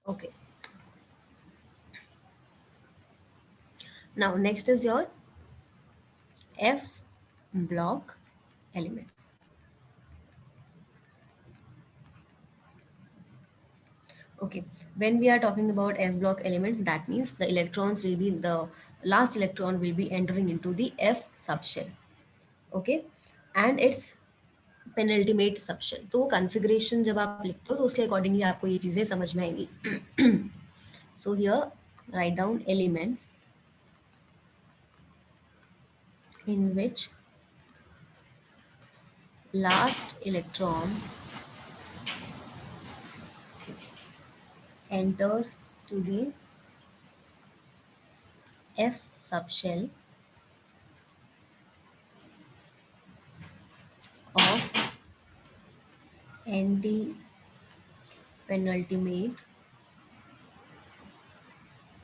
Okay. Now next is your F block elements. Okay, when we are talking about F block elements, that means the electrons will be, the last electron will be entering into the F subshell. Okay, and its penultimate subshell. तो वो configuration जब आप लिखते हो तो उसके accordingly आपको ये चीज़ें समझ में आएंगी. So here write down elements in which last electron enters to the F subshell of anti-penultimate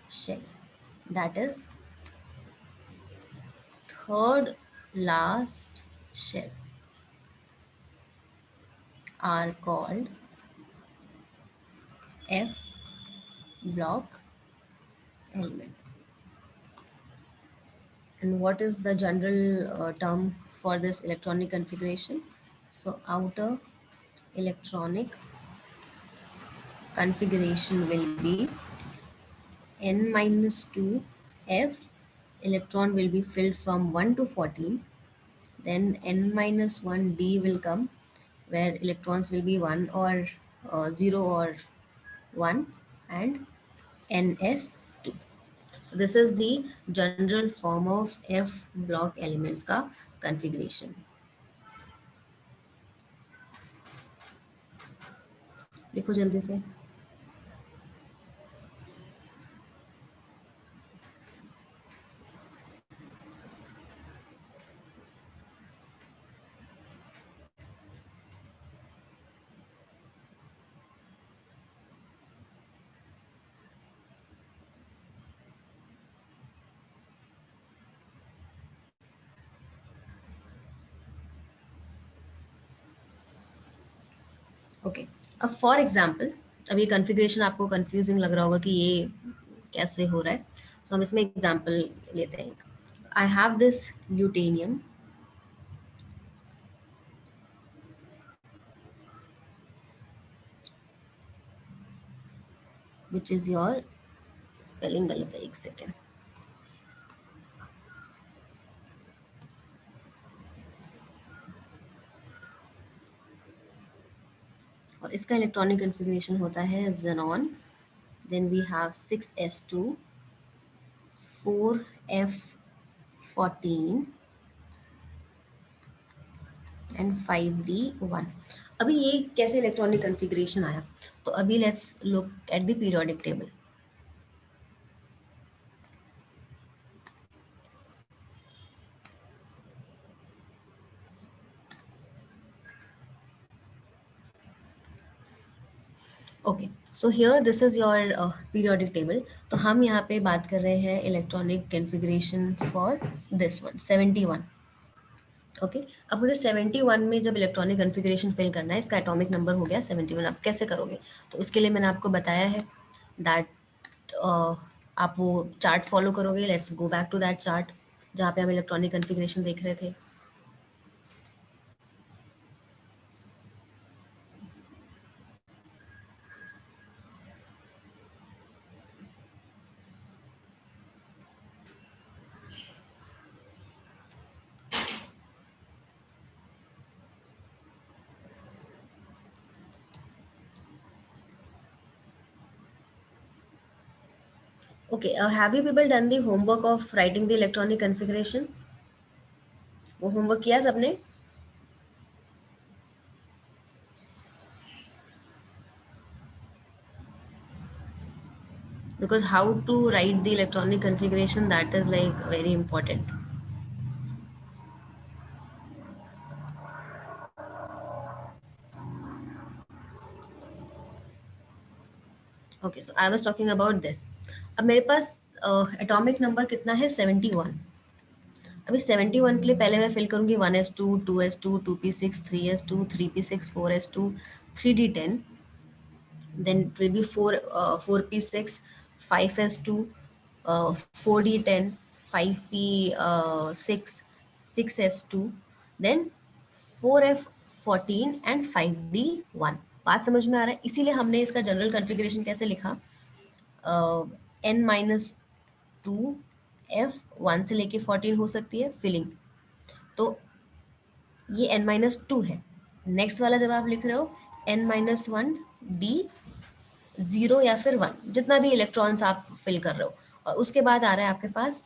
shell. That is third last shell are called F block elements. And what is the general term for this electronic configuration? So outer electronic configuration will be n minus 2 f. Electron will be filled from 1 to 14. Then n minus 1 d will come, where electrons will be 1 or 0 or 1, and ns2. This is the general form of F block elements का configuration. लिखो जल्दी से. Okay, अब for example, अब ये configuration आपको confusing लग रहा होगा कि ये कैसे हो रहा है. तो हम इसमें एग्जाम्पल लेते हैं. I have this lutetium which is your, spelling गलत है, एक सेकेंड. और इसका इलेक्ट्रॉनिक कन्फिग्रेशन होता है xenon. Then we have 6s2, 4f14 and 5d1. अभी ये कैसे इलेक्ट्रॉनिक कन्फिग्रेशन आया? तो अभी let's look at the periodic table. Okay, so here this is your periodic table. तो हम यहाँ पे बात कर रहे हैं electronic configuration for this one 71. ओके, अब मुझे 71 में जब इलेक्ट्रॉनिक कन्फिग्रेशन फिल करना है, इसका एटॉमिक नंबर हो गया 71. आप कैसे करोगे? तो इसके लिए मैंने आपको बताया है दैट आप वो चार्ट फॉलो करोगे. Let's go back to that chart जहाँ पे हम इलेक्ट्रॉनिक कन्फिग्रेशन देख रहे थे. Okay, have you people done the homework of writing the electronic configuration? वो होमवर्क किया सबने? Because how to write the electronic configuration, that is like very important. Okay, so I was talking about this. अब मेरे पास atomic number कितना है? 71. अभी 71 के लिए पहले मैं फिल करूंगी 1s2, 2s2, 2p6, 3s2, 3p6, 4s2, 3d10. then it will be 4p6, 5s2, 4d10, 5p6, 6s2, then 4f14 and 5d1. बात समझ में आ रहा है? इसीलिए हमने इसका जनरल कॉन्फ़िगरेशन कैसे लिखा, n माइनस टू एफ 1 से लेके 14 हो सकती है फिलिंग, तो ये n माइनस टू है। नेक्स्ट वाला जब आप लिख रहे हो n माइनस वन डी 0 या फिर 1, जितना भी इलेक्ट्रॉन्स आप फिल कर रहे हो, और उसके बाद आ रहा है आपके पास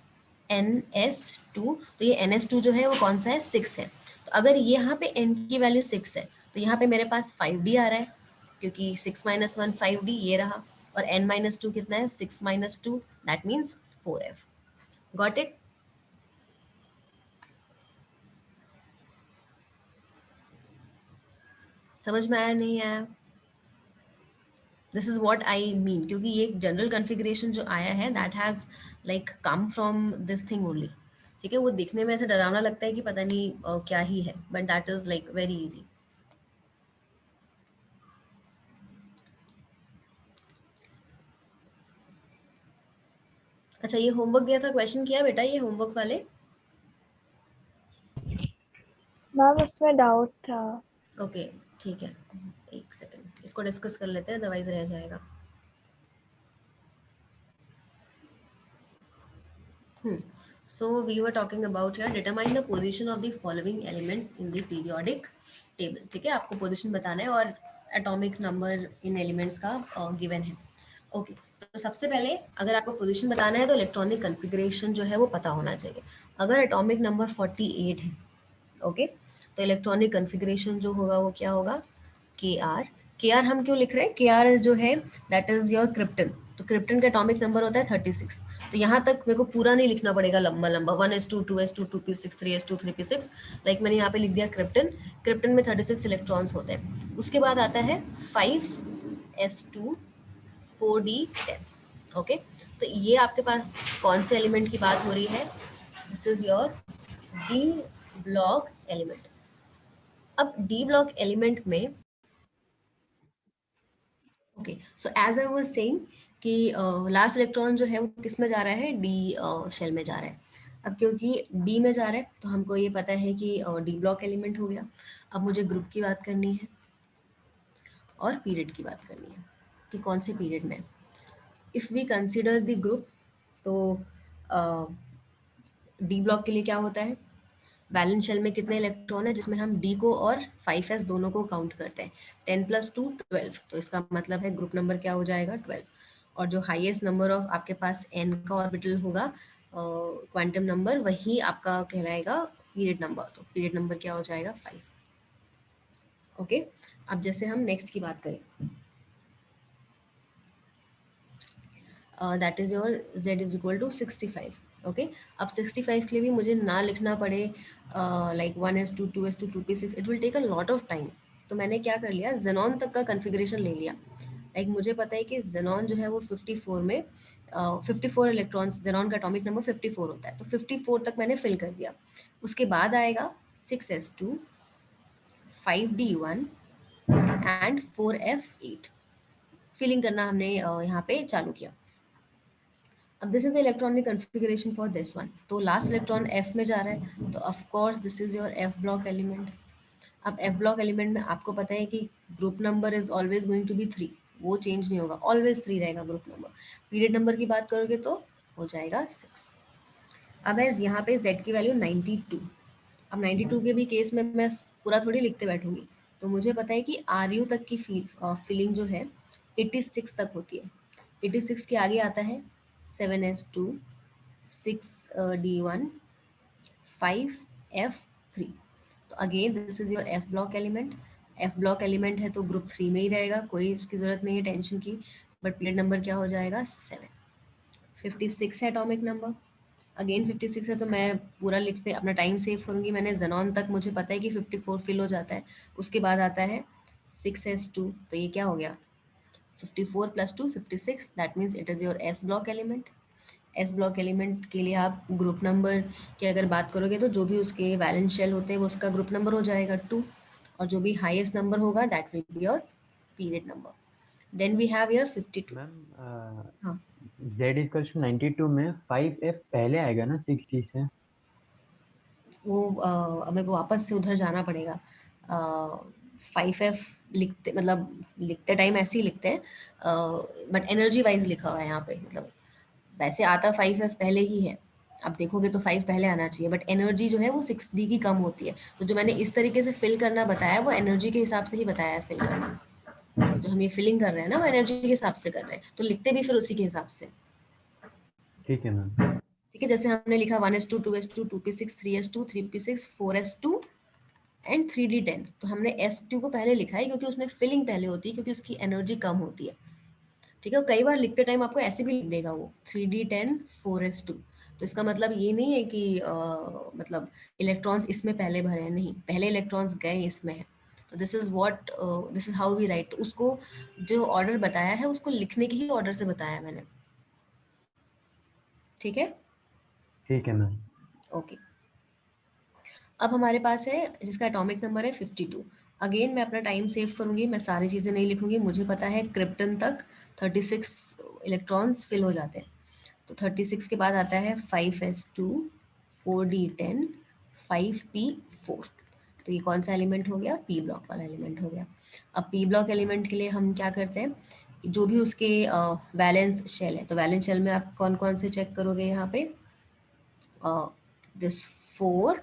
NS2। तो ये NS2 जो है वो कौन सा है, 6 है। तो अगर यहाँ पे n की वैल्यू 6 है तो यहाँ पे मेरे पास 5d आ रहा है, क्योंकि 6 माइनस वन 5d ये रहा, और n माइनस टू कितना है, 6 minus two, that means 4f। Got it? समझ में आया नहीं आया? This is what I mean, क्योंकि ये जनरल कॉन्फ़िगरेशन जो आया है that has like come from this thing only. ठीक है, वो दिखने में ऐसे डरावना लगता है कि पता नहीं क्या ही है, but that is like very easy. अच्छा, ये होमवर्क दिया था, क्वेश्चन किया बेटा ये होमवर्क वाले? मैम उसमें डाउट था। ओके ठीक है, एक सेकंड इसको डिस्कस कर लेते हैं, अदरवाइज रह जाएगा। So we were talking about here, determine the position of the following elements in the periodic table। ठीक है, आपको पोजीशन बताना है और एटॉमिक नंबर इन एलिमेंट्स का गिवन है। ओके, तो सबसे पहले अगर आपको पोजीशन बताना है तो इलेक्ट्रॉनिक कॉन्फ़िगरेशन जो है वो पता होना चाहिए। अगर एटॉमिक नंबर 48 है, ओके, तो इलेक्ट्रॉनिक कॉन्फ़िगरेशन जो होगा वो क्या होगा, के आर। के आर हम क्यों लिख रहे हैं, के आर जो है दैट इज योर क्रिप्टन, तो क्रिप्टन का एटॉमिक नंबर होता है 36। तो यहाँ तक मेरे को पूरा नहीं लिखना पड़ेगा लंबा लंबा, 1s2 2s2 2p6 3s2 3p6, like मैंने यहाँ पे लिख दिया क्रिप्टन। क्रिप्टन में 36 इलेक्ट्रॉन्स होते हैं। उसके बाद आता है 5s2 4d10। ओके, तो ये आपके पास कौन से एलिमेंट की बात हो रही है, this is your D block element. अब डी ब्लॉक एलिमेंट में, okay, so as I was saying कि लास्ट इलेक्ट्रॉन जो है वो किस में जा रहा है, डी शेल में जा रहा है। अब क्योंकि डी में जा रहा है तो हमको ये पता है कि डी ब्लॉक एलिमेंट हो गया। अब मुझे ग्रुप की बात करनी है और पीरियड की बात करनी है कि कौन से पीरियड में। If we consider the group, तो डी ब्लॉक के लिए क्या होता है, वैलेंस शेल में कितने इलेक्ट्रॉन है जिसमें हम डी को और 5s दोनों को काउंट करते हैं, 10 प्लस 2 12। तो इसका मतलब है ग्रुप नंबर क्या हो जाएगा, 12। और जो हाईएस्ट नंबर ऑफ आपके पास एन का ऑर्बिटल होगा, क्वांटम नंबर, वही आपका कहलाएगा पीरियड नंबर। तो पीरियड नंबर क्या हो जाएगा, 5। ओके, अब जैसे हम नेक्स्ट की बात करें, that is your z is equal to 65। Okay, अब 65 के लिए भी मुझे ना लिखना पड़े like 1s2 2s2 2p6, it will take a lot of time. तो मैंने क्या कर लिया, जेनॉन तक का कन्फिग्रेशन ले लिया। लाइक मुझे पता है कि जेनॉन जो है वो 54 में 54 इलेक्ट्रॉन्स, जेनॉन का एटॉमिक नंबर 54 होता है, तो 54 तक मैंने फिल कर दिया। उसके बाद आएगा 6s2 5d1 and 4f8, filling करना हमने यहाँ पे चालू किया। अब this is the electronic configuration for this one. तो लास्ट इलेक्ट्रॉन एफ में जा रहा है, तो of course this is your F block element. अब एफ ब्लॉक एलिमेंट में आपको पता है कि group number is always going to be 3, वो चेंज नहीं होगा, ऑलवेज 3 रहेगा ग्रुप नंबर। पीरियड नंबर की बात करोगे तो हो जाएगा 6। अब है यहाँ पे z की वैल्यू 92। अब 92 के भी केस में मैं पूरा थोड़ी लिखते बैठूंगी, तो मुझे पता है कि आर यू तक की फिलिंग जो है 86 तक होती है। 86 के आगे आता है 7s2 6d1 5f3। तो again this is your F block element. F block element है तो ग्रुप 3 में ही रहेगा, कोई इसकी ज़रूरत नहीं है टेंशन की। बट पीरियड नंबर क्या हो जाएगा, 7। 56 है एटॉमिक नंबर, अगेन 56 है तो मैं पूरा लिखते अपना टाइम सेव करूँगी। मैंने जेनॉन तक मुझे पता है कि 54 फिल हो जाता है। उसके बाद आता है 6s2, तो ये क्या हो गया, 54 plus 2 56, that means it is your S block element. S block element के लिए आप ग्रुप नंबर की अगर बात करोगे तो जो भी उसके वैलेंस शेल होते हैं वो उसका ग्रुप नंबर हो जाएगा 2, और जो भी हाईएस्ट नंबर होगा that will be your period number. Then we have here 52। Ma'am हाँ, z इक्वल्स टू 92 में 5f पहले आएगा ना 60 से? वो मेरे को वापस से उधर जाना पड़ेगा। 5F लिखते, मतलब लिखते टाइम ऐसे ही लिखते हैं, बट एनर्जी वाइज लिखा हुआ है यहाँ पे, मतलब वैसे आता 5F पहले ही है। आप देखोगे तो 5 पहले आना चाहिए, बट एनर्जी जो है वो 6D की कम होती है। तो जो मैंने इस तरीके से फिल करना बताया वो एनर्जी के हिसाब से ही बताया है फिल करना। जो हम ये फिलिंग कर रहे हैं ना वो एनर्जी के हिसाब से कर रहे हैं, तो लिखते भी फिर उसी के हिसाब से। ठीक है मैम। ठीक है, जैसे हमने लिखा 1s2 2s2 2p6 3s2 3p6 4s2 and 3D10, तो हमने S2 को पहले लिखा है क्योंकि उसमें फिलिंग पहले होती है, क्योंकि उसकी एनर्जी कम होती है। ठीक है, कई बार लिखते टाइम आपको ऐसे भी लिख देगा वो 3D10 4s2। तो इसका मतलब ये नहीं है कि मतलब इलेक्ट्रॉन्स इसमें पहले भरे हैं, नहीं, पहले इलेक्ट्रॉन्स गए इसमें है। तो this is how we write. तो उसको जो ऑर्डर बताया है उसको लिखने के ही ऑर्डर से बताया मैंने। ठीक है, ठीक है मैम। ओके। अब हमारे पास है जिसका एटॉमिक नंबर है 52। अगेन मैं अपना टाइम सेव करूंगी, मैं सारी चीज़ें नहीं लिखूंगी। मुझे पता है क्रिप्टन तक 36 इलेक्ट्रॉन्स फिल हो जाते हैं। तो 36 के बाद आता है 5s2 4d10 5p4। तो ये कौन सा एलिमेंट हो गया? पी ब्लॉक वाला एलिमेंट हो गया। अब पी ब्लॉक एलिमेंट के लिए हम क्या करते हैं, जो भी उसके वैलेंस शेल है, तो वैलेंस शेल में आप कौन कौन से चेक करोगे यहाँ पे? दिस 4,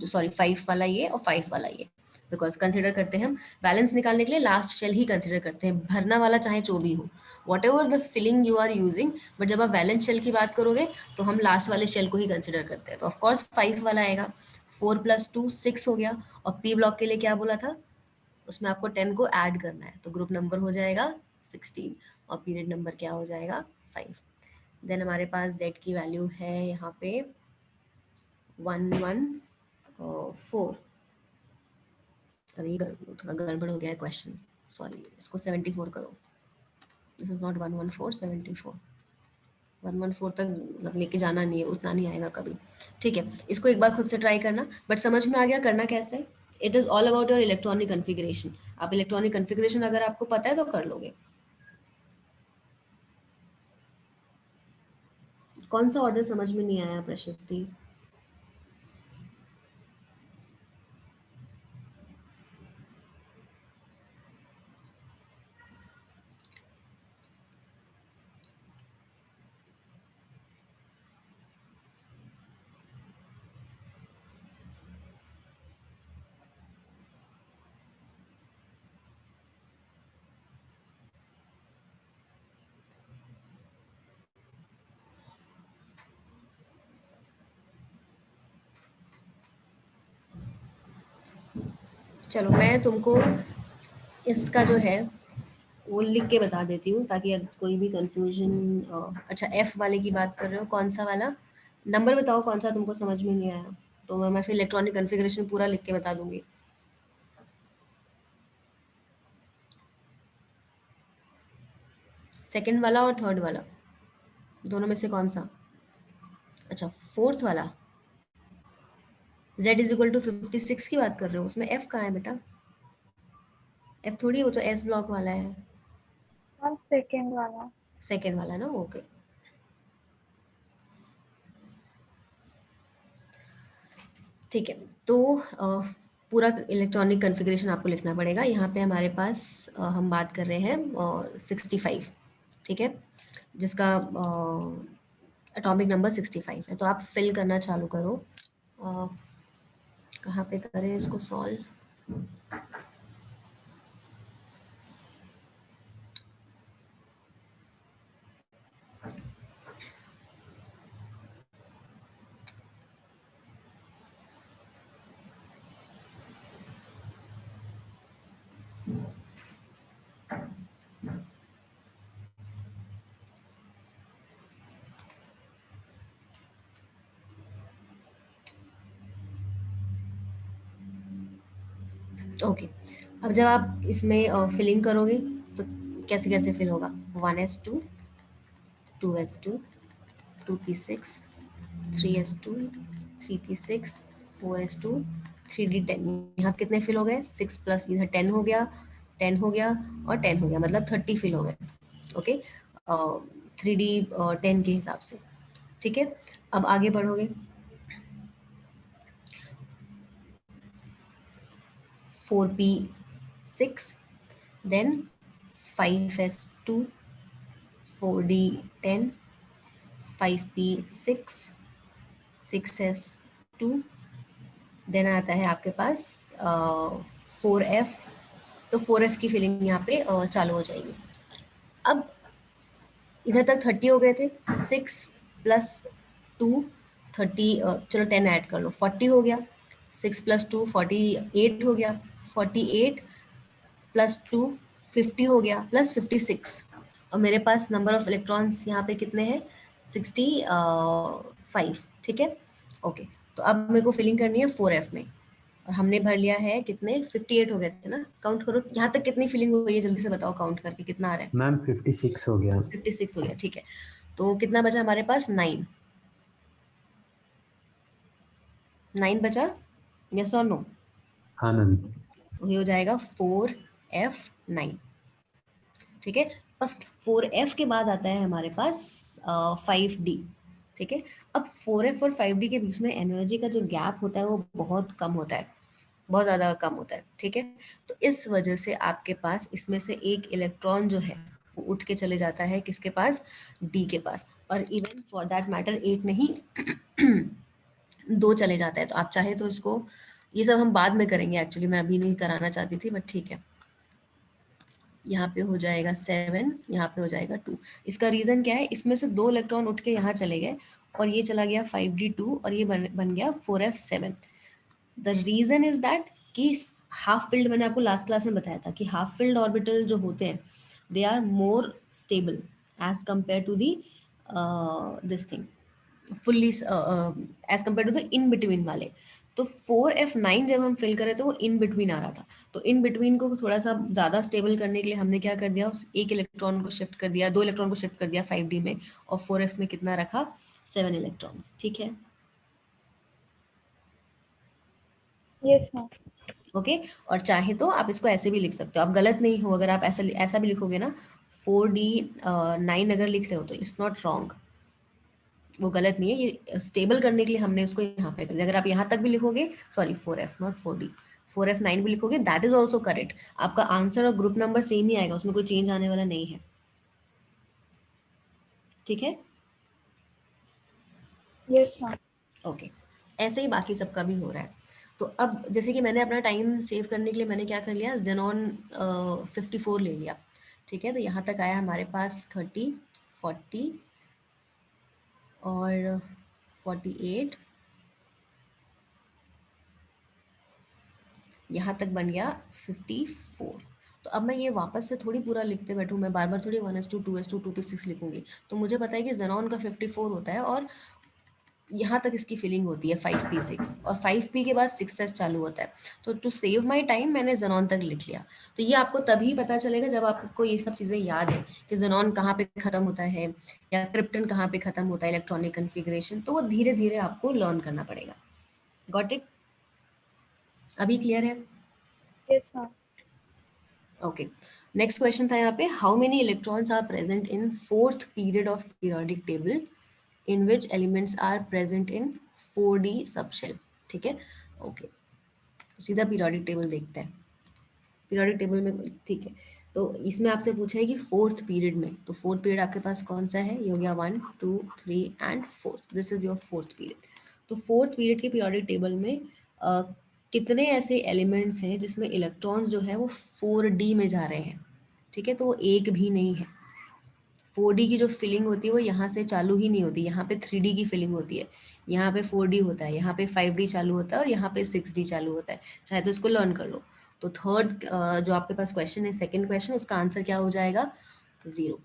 सॉरी 5 वाला ये और 5 वाला ये, बिकॉज कंसिडर करते हैं हम बैलेंस निकालने के लिए लास्ट शेल ही कंसिडर करते हैं, भरना वाला चाहे जो भी हो, whatever the filling you are using. But जब आप बैलेंस शेल की बात करोगे तो हम लास्ट वाले शेल को ही कंसिडर करते हैं, तो ऑफकोर्स 5 वाला आएगा। 4 + 2 6 हो गया। और पी ब्लॉक के लिए क्या बोला था? उसमें आपको 10 को ऐड करना है, तो ग्रुप नंबर हो जाएगा 16 और पीरियड नंबर क्या हो जाएगा? 5। देन हमारे पास जेड की वैल्यू है यहाँ पे 114। अरे थोड़ा गड़बड़ हो गया है क्वेश्चन, सॉरी, इसको 74 करो। This is not 114, 74। 114 तक मतलब लेके जाना नहीं है, उतना नहीं आएगा कभी। ठीक है, इसको एक बार खुद से ट्राई करना, बट समझ में आ गया करना कैसे है। It is all about your electronic configuration. आप इलेक्ट्रॉनिक कन्फिग्रेशन अगर आपको पता है तो कर लोगे। कौन सा ऑर्डर समझ में नहीं आया प्रशस्ति? चलो मैं तुमको इसका जो है वो लिख के बता देती हूँ, ताकि अगर कोई भी कंफ्यूजन। अच्छा, एफ वाले की बात कर रहे हो, कौन सा वाला? नंबर बताओ कौन सा तुमको समझ में नहीं आया, तो मैं फिर इलेक्ट्रॉनिक कन्फिग्रेशन पूरा लिख के बता दूंगी। सेकंड वाला और थर्ड वाला, दोनों में से कौन सा? अच्छा, फोर्थ वाला। z इज इक्वल टू 56 की बात कर रहे हो, उसमें f कहाँ है बेटा? f थोड़ी, वो तो s ब्लॉक वाला है। मैम सेकेंड वाला। सेकंड वाला ना, ओके। ठीक है, तो पूरा इलेक्ट्रॉनिक कन्फिग्रेशन आपको लिखना पड़ेगा। यहाँ पे हमारे पास हम बात कर रहे हैं 65, ठीक है, जिसका एटॉमिक नंबर 65 है। तो आप फिल करना चालू करो। अ, कहाँ पे करें इसको सॉल्व? ओके, अब जब आप इसमें फिलिंग करोगे तो कैसे कैसे फिल होगा? 1s2 2s2 2p6 3s2 3p6 4s2 3d10। यहाँ कितने फिल हो गए? 6 प्लस इधर 10 हो गया, 10 हो गया और 10 हो गया, मतलब 30 फिल हो गए। ओके, 3D 10 के हिसाब से। ठीक है, अब आगे बढ़ोगे, 4p6, then 5s2, 4d10, 5p6, 6s2, then आता है आपके पास 4f। तो 4f की फिलिंग यहाँ पे चालू हो जाएगी। अब इधर तक 30 हो गए थे, 6 प्लस 2 30, चलो 10 ऐड कर लो, 40 हो गया। 6 प्लस 2 48 हो गया, 48 प्लस 2 50 हो गया, प्लस 56। और मेरे पास नंबर ऑफ इलेक्ट्रॉन्स यहाँ पे कितने हैं, 65। ठीक है, ओके। तो अब मेरे को फिलिंग करनी है 4f में, और हमने भर लिया है कितने, 58 हो गए थे ना। काउंट करो यहाँ तक कितनी फिलिंग हुई है, जल्दी से बताओ काउंट करके कितना आ रहा है। मैम 56 हो गया। 56 हो गया, ठीक है। तो कितना बचा हमारे पास, 9। 9 बचा, यस और नो? हाँ मैम। तो ये हो जाएगा 4f9। ठीक है, और 4f के बाद आता है हमारे पास 5d। ठीक है, अब 4f और 5d के बीच में एनर्जी का जो गैप होता है वो बहुत कम होता है, बहुत ज़्यादा कम होता है। ठीक है, तो इस वजह से आपके पास इसमें से एक इलेक्ट्रॉन जो है वो उठ के चले जाता है किसके पास, डी के पास। और इवन फॉर दैट मैटर एक नहीं 2 चले जाता है। तो आप चाहे तो इसको, ये सब हम बाद में करेंगे, एक्चुअली मैं अभी नहीं कराना चाहती थी, बट ठीक है। यहाँ पे हो जाएगा 7, यहाँ पे हो जाएगा 2। इसका रीज़न क्या है, इसमें से 2 इलेक्ट्रॉन उठ के यहाँ चले गए और ये चला गया 5d2 और ये बन गया 4f7। The reason is that कि हाफ फिल्ड, मैंने आपको लास्ट क्लास में बताया था कि हाफ फिल्ड ऑर्बिटल जो होते हैं they are more stable as compare to the this thing, fully as compare to the in between वाले। तो 4f9 जब हम फिल करे तो वो इन बिटवीन आ रहा था। तो इन बिटवीन को थोड़ा सा ज़्यादा स्टेबल करने के लिए हमने क्या कर दिया, उस एक इलेक्ट्रॉन को शिफ्ट कर दिया, 2 इलेक्ट्रॉन को शिफ्ट कर दिया 5d में, और 4f में कितना रखा, 7 इलेक्ट्रॉन्स। ठीक है, यस मैम। ओके। और चाहे तो आप इसको ऐसे भी लिख सकते हो, आप गलत नहीं हो अगर आप ऐसा ऐसा भी लिखोगे ना, 4d9 अगर लिख रहे हो तो इट्स नॉट रॉन्ग, वो गलत नहीं है। ये स्टेबल करने के लिए हमने उसको यहाँ पे कर दिया। अगर आप यहाँ तक भी लिखोगे, sorry 4f not 4d, 4f9 भी लिखोगे दैट इज ऑल्सो करेक्ट। आपका आंसर और ग्रुप नंबर सेम ही आएगा, उसमें कोई चेंज आने वाला नहीं है। ठीक है, यस मैम। ओके। ऐसे ही बाकी सबका भी हो रहा है। तो अब जैसे कि मैंने अपना टाइम सेव करने के लिए मैंने क्या कर लिया, जेनॉन 54 ले लिया। ठीक है, तो यहाँ तक आया हमारे पास 30, 40 और 48, यहाँ तक बन गया 54। तो अब मैं ये वापस से थोड़ी पूरा लिखते बैठूँ, मैं बार बार थोड़ी 1s2 2s2 2p6 लिखूंगी। तो मुझे पता है कि जेनॉन का 54 होता है और यहाँ तक इसकी फिलिंग होती है 5p6, और 5p के बाद 6s चालू होता है। तो टू सेव माई टाइम मैंने जेनॉन तक लिख लिया। तो ये आपको तभी पता चलेगा जब आपको ये सब चीज़ें याद है कि जेनॉन कहाँ पे ख़त्म होता है या क्रिप्टन कहाँ पे ख़त्म होता है, इलेक्ट्रॉनिक कन्फिग्रेशन। तो वो धीरे धीरे आपको लर्न करना पड़ेगा। Got it? अभी क्लियर है? Yes ma'am. Okay, next question था यहाँ पे, how many electrons are present in 4th period of periodic table in which elements are present in 4d subshell. ठीक है, ओके। तो सीधा पीरियोडिक टेबल देखते हैं। पीरियोडिक टेबल में, ठीक है, तो इसमें आपसे पूछा है कि 4th पीरियड में, तो 4th पीरियड आपके पास कौन सा है, ये हो गया 1 2 3 and 4th, this is your 4th period. तो 4th पीरियड के पीरियोडिक टेबल में कितने ऐसे एलिमेंट्स हैं जिसमें इलेक्ट्रॉन्स जो है वो 4d में जा रहे हैं। ठीक है, तो वो एक भी नहीं है। 4d की जो फिलिंग होती है वो यहाँ से चालू ही नहीं होती, यहाँ पे 3d की फिलिंग होती है, यहाँ पे 4d होता है, यहाँ पे 5d चालू होता है और यहाँ पे 6d चालू होता है। चाहे तो इसको लर्न कर लो। तो थर्ड जो आपके पास क्वेश्चन है, सेकंड क्वेश्चन, उसका आंसर क्या हो जाएगा, 0।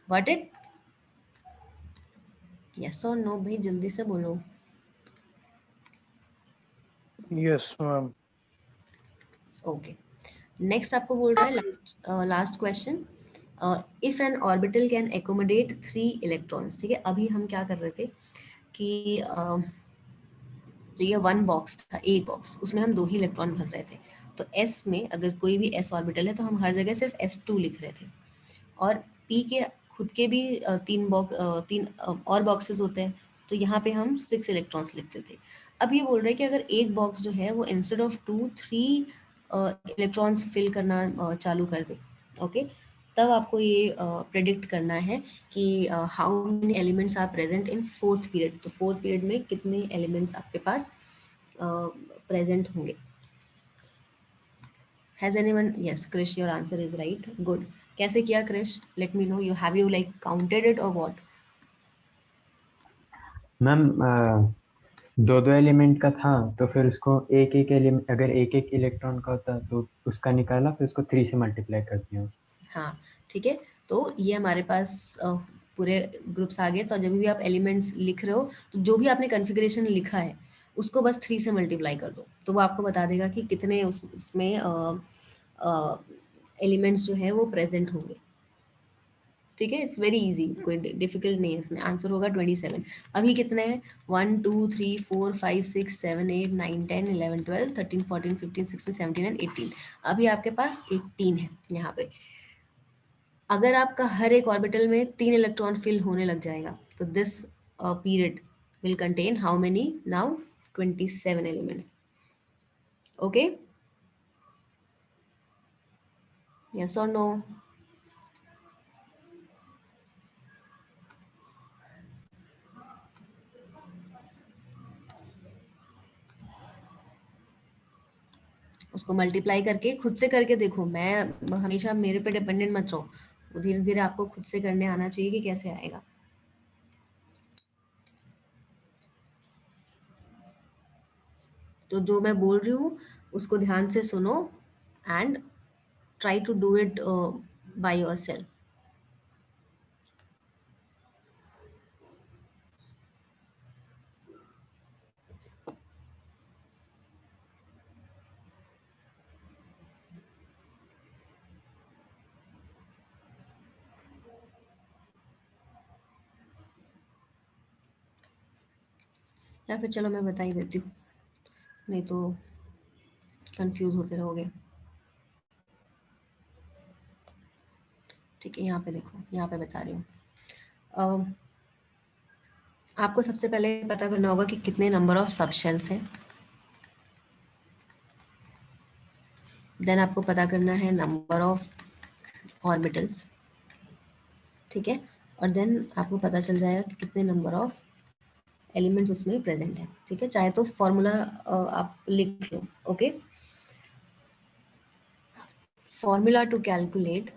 What it? यस और नो भाई, जल्दी से बोलो। Yes ma'am. ओके, नेक्स्ट आपको बोल रहा है last question, if N orbital can accommodate 3 electrons. ठीक है, अभी हम क्या कर रहे थे कि तो ये 1 बॉक्स था, एक बॉक्स, उसमें हम 2 ही इलेक्ट्रॉन भर रहे थे। तो s में अगर कोई भी s ऑर्बिटल है तो हम हर जगह सिर्फ s2 लिख रहे थे, और p के खुद के भी तीन और बॉक्सेस होते हैं, तो यहाँ पे हम 6 इलेक्ट्रॉन्स लिखते थे। अब ये बोल रहे हैं कि अगर एक बॉक्स जो है वो इंस्टेड ऑफ 2 3 इलेक्ट्रॉन्स फिल करना चालू कर दे, ओके, तब आपको ये प्रेडिक्ट करना है कि how many elements are present in fourth period. तो फोर्थ पीरियड में कितने एलिमेंट्स आपके पास प्रेजेंट होंगे। Has anyone, yes Krish, your answer is right, good. कैसे किया Krish? Let me know, you have you like counted it or what? Ma'am दो दो एलिमेंट का था, तो फिर उसको एक एक एलिमेंट, अगर एक एक इलेक्ट्रॉन का होता तो उसका निकाला, फिर उसको 3 से मल्टीप्लाई कर दिया। हाँ ठीक है, तो ये हमारे पास पूरे ग्रुप्स आ गए। तो जब भी आप एलिमेंट्स लिख रहे हो तो जो भी आपने कॉन्फ़िगरेशन लिखा है उसको बस 3 से मल्टीप्लाई कर दो, तो वो आपको बता देगा कि कितने उसमें एलिमेंट्स जो है वो प्रेजेंट होंगे। ठीक है, इट्स वेरी इजी, कोई डिफिकल्ट नहीं है इसमें। आंसर होगा 27। अभी कितने हैं? 1 2 3 4 5 6 7 8 9 10 11 12 13 14 15 16 17 एंड 18। अभी आपके पास 18 है यहाँ पे। अगर आपका हर एक ऑर्बिटल में 3 इलेक्ट्रॉन फिल होने लग जाएगा तो this period will contain how many now? 27 elements. Okay, yes और नो? उसको मल्टीप्लाई करके खुद से करके देखो। मैं हमेशा मेरे पे डिपेंडेंट मत रहो, धीरे धीरे आपको खुद से करने आना चाहिए कि कैसे आएगा। तो जो मैं बोल रही हूँ उसको ध्यान से सुनो and try to do it by yourself. या फिर चलो मैं बता ही देती हूँ, नहीं तो कंफ्यूज होते रहोगे। ठीक है, यहाँ पे देखो, यहाँ पे बता रही हूँ। आपको सबसे पहले पता करना होगा कि कितने नंबर ऑफ सब शेल्स हैं। देन आपको पता करना है नंबर ऑफ ऑर्बिटल्स, ठीक है, और देन आपको पता चल जाएगा कि कितने नंबर ऑफ एलिमेंट्स उसमें प्रेजेंट है। ठीक है, चाहे तो फॉर्मूला आप लिख लो। Okay, formula to calculate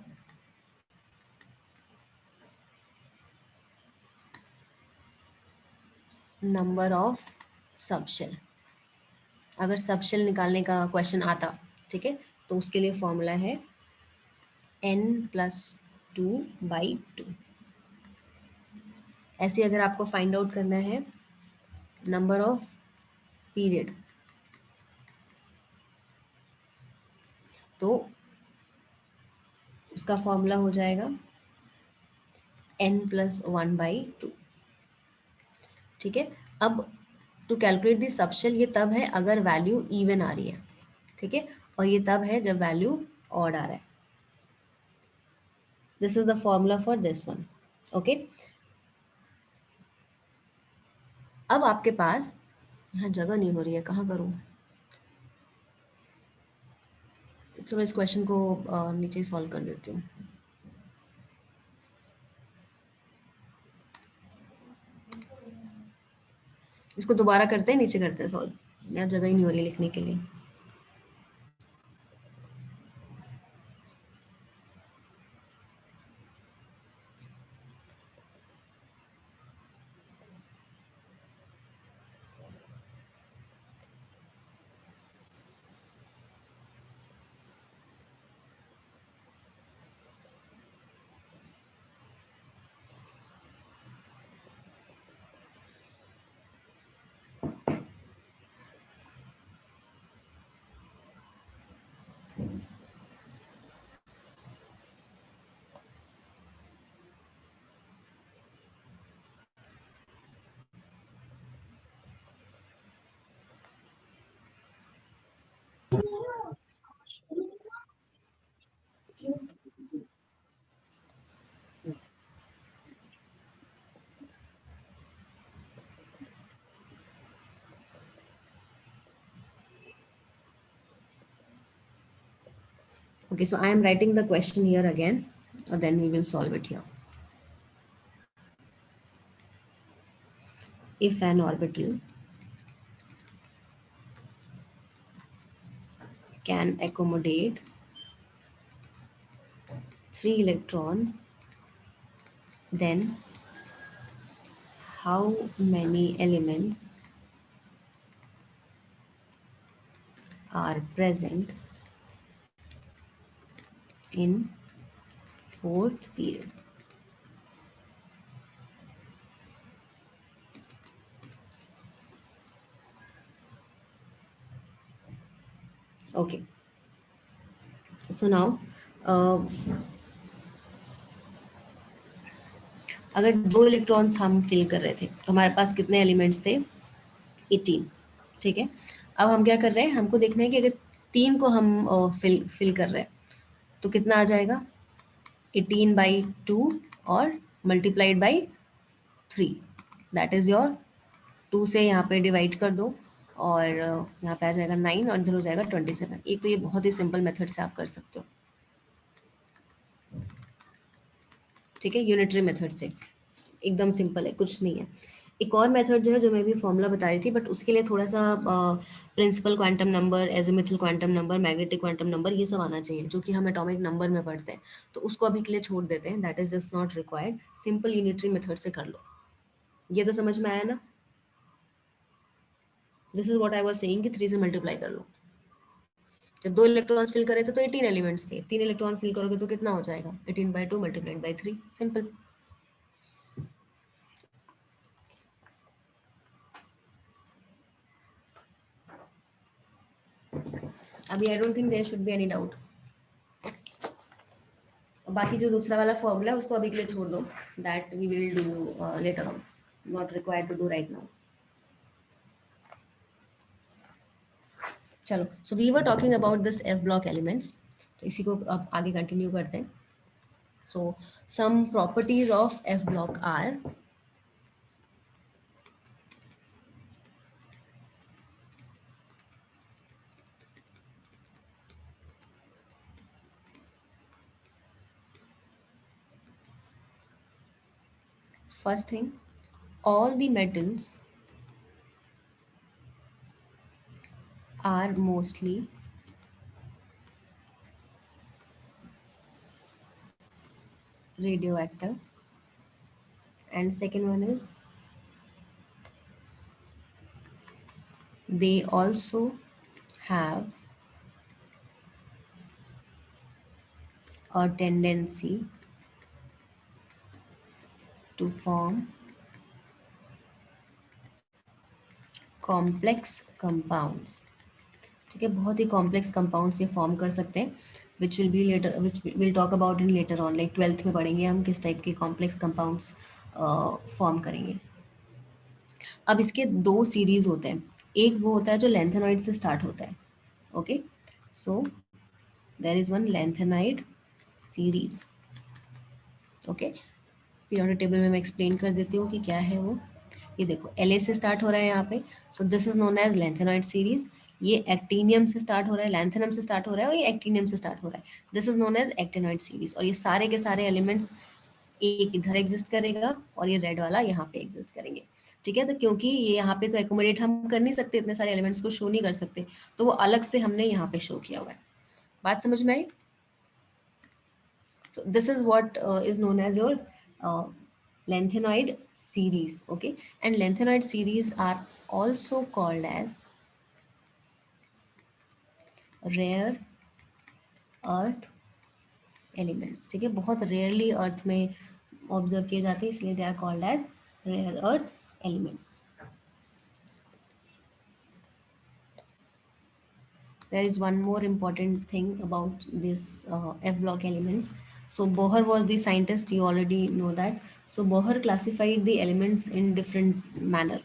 number of subshell. अगर सबशेल निकालने का क्वेश्चन आता, ठीक है, तो उसके लिए फॉर्मूला है n+2/2। ऐसे अगर आपको फाइंड आउट करना है नंबर ऑफ पीरियड, तो उसका फॉर्मूला हो जाएगा n+1/2। ठीक है, अब टू कैलकुलेट दी सबशेल, ये तब है अगर वैल्यू इवन आ रही है, ठीक है, और ये तब है जब वैल्यू ऑड आ रहा है। This is the formula for this one. Okay, अब आपके पास यहाँ जगह नहीं हो रही है, कहाँ करूँ? चलो इस क्वेश्चन को नीचे सॉल्व कर देती हूँ। इसको दोबारा करते हैं, नीचे करते हैं सॉल्व। यहाँ जगह ही नहीं हो रही लिखने के लिए। Okay, so I am writing the question here again, then we will solve it here. If an orbital can accommodate 3 electrons, then how many elements are present in fourth period? Okay, so now अगर 2 electrons हम fill कर रहे थे तो हमारे पास कितने elements थे? 18. ठीक है, अब हम क्या कर रहे हैं, हमको देखना है कि अगर 3 को हम फिल कर रहे हैं तो कितना आ जाएगा? 18/2 और multiplied by 3, that is your 2 से यहाँ पे डिवाइड कर दो और यहाँ पे आ जाएगा 9 और इधर हो जाएगा 27. एक तो ये बहुत ही सिंपल मेथड से आप कर सकते हो, ठीक है, यूनिटरी मेथड से एकदम सिंपल है, कुछ नहीं है. एक और मेथड जो है, जो मैं भी फॉर्मूला बता रही थी, बट उसके लिए थोड़ा सा principal quantum number, azimuthal quantum number, magnetic quantum number, ये सब आना चाहिए जो कि हम एटॉमिक नंबर में पढ़ते हैं. तो उसको अभी के लिए छोड़ देते हैं, that is just not required. Simple unitary method से कर लो. ये तो समझ में आया ना? This is what I was saying कि 3 से मल्टीप्लाई कर लो. जब 2 इलेक्ट्रॉन्स फिल करे थे तो 18 एलिमेंट्स थे, 3 इलेक्ट्रॉन फिल करोगे तो कितना हो जाएगा? 18/2 मल्टीप्लाइड बाई 3, सिंपल. अभी I don't think there should be any doubt. बाकी जो दूसरा वाला फॉर्मूला है उसको अभी के लिए छोड़ दो, that we will do later on, not required to do right now. चलो, so we were talking about this F block elements, तो इसी को अब आगे कंटिन्यू करते हैं. So some properties of F block are, first thing, all the metals are mostly radioactive, and second one is they also have a tendency to form complex compounds. ठीक है, बहुत ही कॉम्प्लेक्स कंपाउंड्स ये form कर सकते हैं, which will be later, which will talk about in later on, like 12th में पढ़ेंगे हम किस टाइप के कॉम्प्लेक्स कंपाउंड्स फॉर्म करेंगे. अब इसके 2 सीरीज होते हैं, एक वो होता है जो लेंथेनॉइड से स्टार्ट होता है. Okay, so there is one lanthanide series. Okay, periodic table में मैं एक्सप्लेन कर देती हूँ कि क्या है वो. ये देखो, La से स्टार्ट हो रहा है यहाँ पे, so this is known as lanthanoid series. ये एक्टिनियम से स्टार्ट हो रहा है, लैंथेनम से स्टार्ट हो रहा है, और ये एक्टिनियम से स्टार्ट हो रहा है, this is known as actinoid series. और ये सारे के सारे एलिमेंट्स, एक इधर एग्जिस्ट करेगा और ये रेड वाला यहाँ पे एग्जिस्ट करेंगे. ठीक है, तो क्योंकि ये यहाँ पे तो एकोमोडेट हम कर नहीं सकते, इतने सारे एलिमेंट्स को शो नहीं कर सकते, तो वो अलग से हमने यहाँ पे शो किया हुआ है. बात समझ में आई? So this is what is known as your lanthanoid series. Okay, and lanthanoid series are also called as rare earth elements. ठीक है, बहुत रेयरली अर्थ में ऑब्जर्व किए जाते हैं, इसलिए they are called as rare earth elements. There is one more important thing about this F block elements. So Bohr was the scientist, you already know that. So Bohr classified the elements in different manner.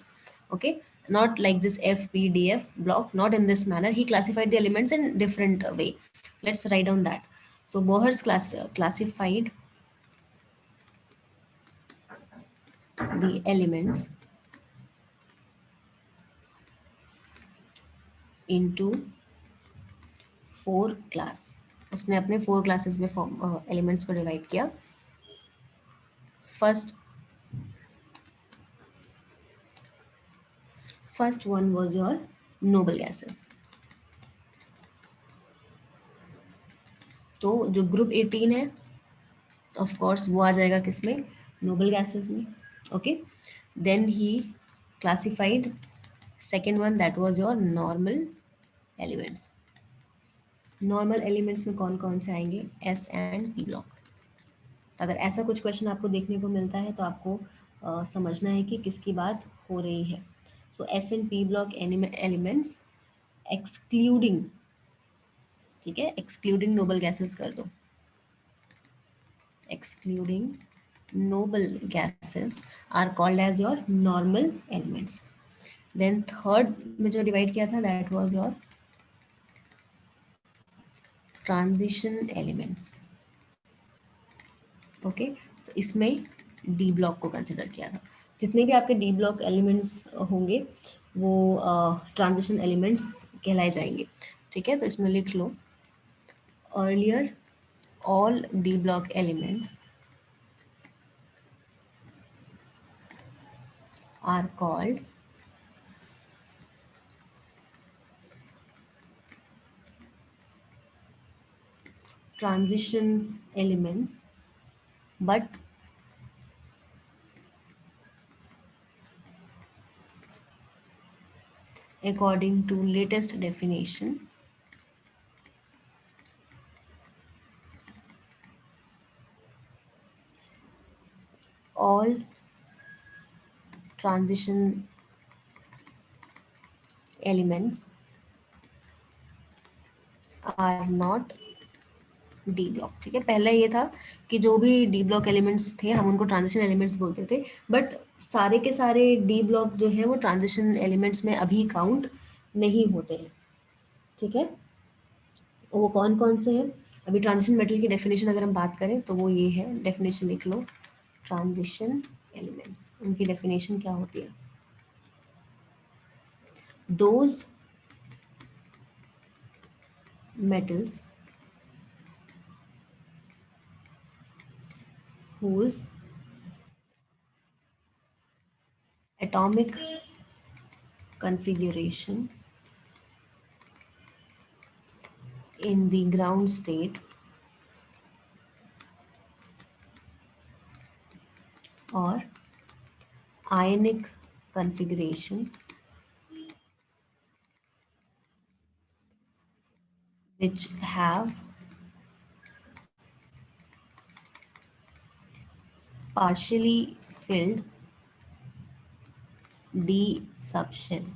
Okay, not like this FPDF block, not in this manner. He classified the elements in different way. Let's write down that. So Bohr's classified the elements into 4 class. उसने अपने 4 classes में elements को divide किया. First one was your noble gases. तो जो group 18 है of course वो आ जाएगा किसमें, नोबल गैसेस में. Okay, then he classified second one, that was your normal elements. Normal elements में कौन कौन से आएंगे, एस एंड पी ब्लॉक. अगर ऐसा कुछ क्वेश्चन आपको देखने को मिलता है तो आपको समझना है कि किसकी बात हो रही है. So S and P block elements excluding, ठीक है, एक्सक्लूडिंग नोबल गैसेस कर दो. excluding noble gases are called as your normal elements. Then third में जो divide किया था that was your transition elements. Okay, तो इसमें D block को consider किया था. जितने भी आपके D block elements होंगे वो transition elements कहलाए जाएंगे. ठीक है, तो इसमें लिख लो earlier all D block elements are called transition elements, but according to latest definition all transition elements are not D block. ठीक है, पहले ये था कि जो भी डी ब्लॉक एलिमेंट्स थे हम उनको ट्रांजिशन एलिमेंट्स बोलते थे, बट सारे के सारे डी ब्लॉक जो है वो ट्रांजिशन एलिमेंट्स में अभी काउंट नहीं होते हैं. ठीक है, वो कौन कौन से हैं, अभी ट्रांजिशन मेटल की डेफिनेशन अगर हम बात करें तो वो ये है, डेफिनेशन लिख लो. ट्रांजिशन एलिमेंट्स, उनकी डेफिनेशन क्या होती है, those metals whose atomic configuration in the ground state or ionic configuration which have partially filled D subshell.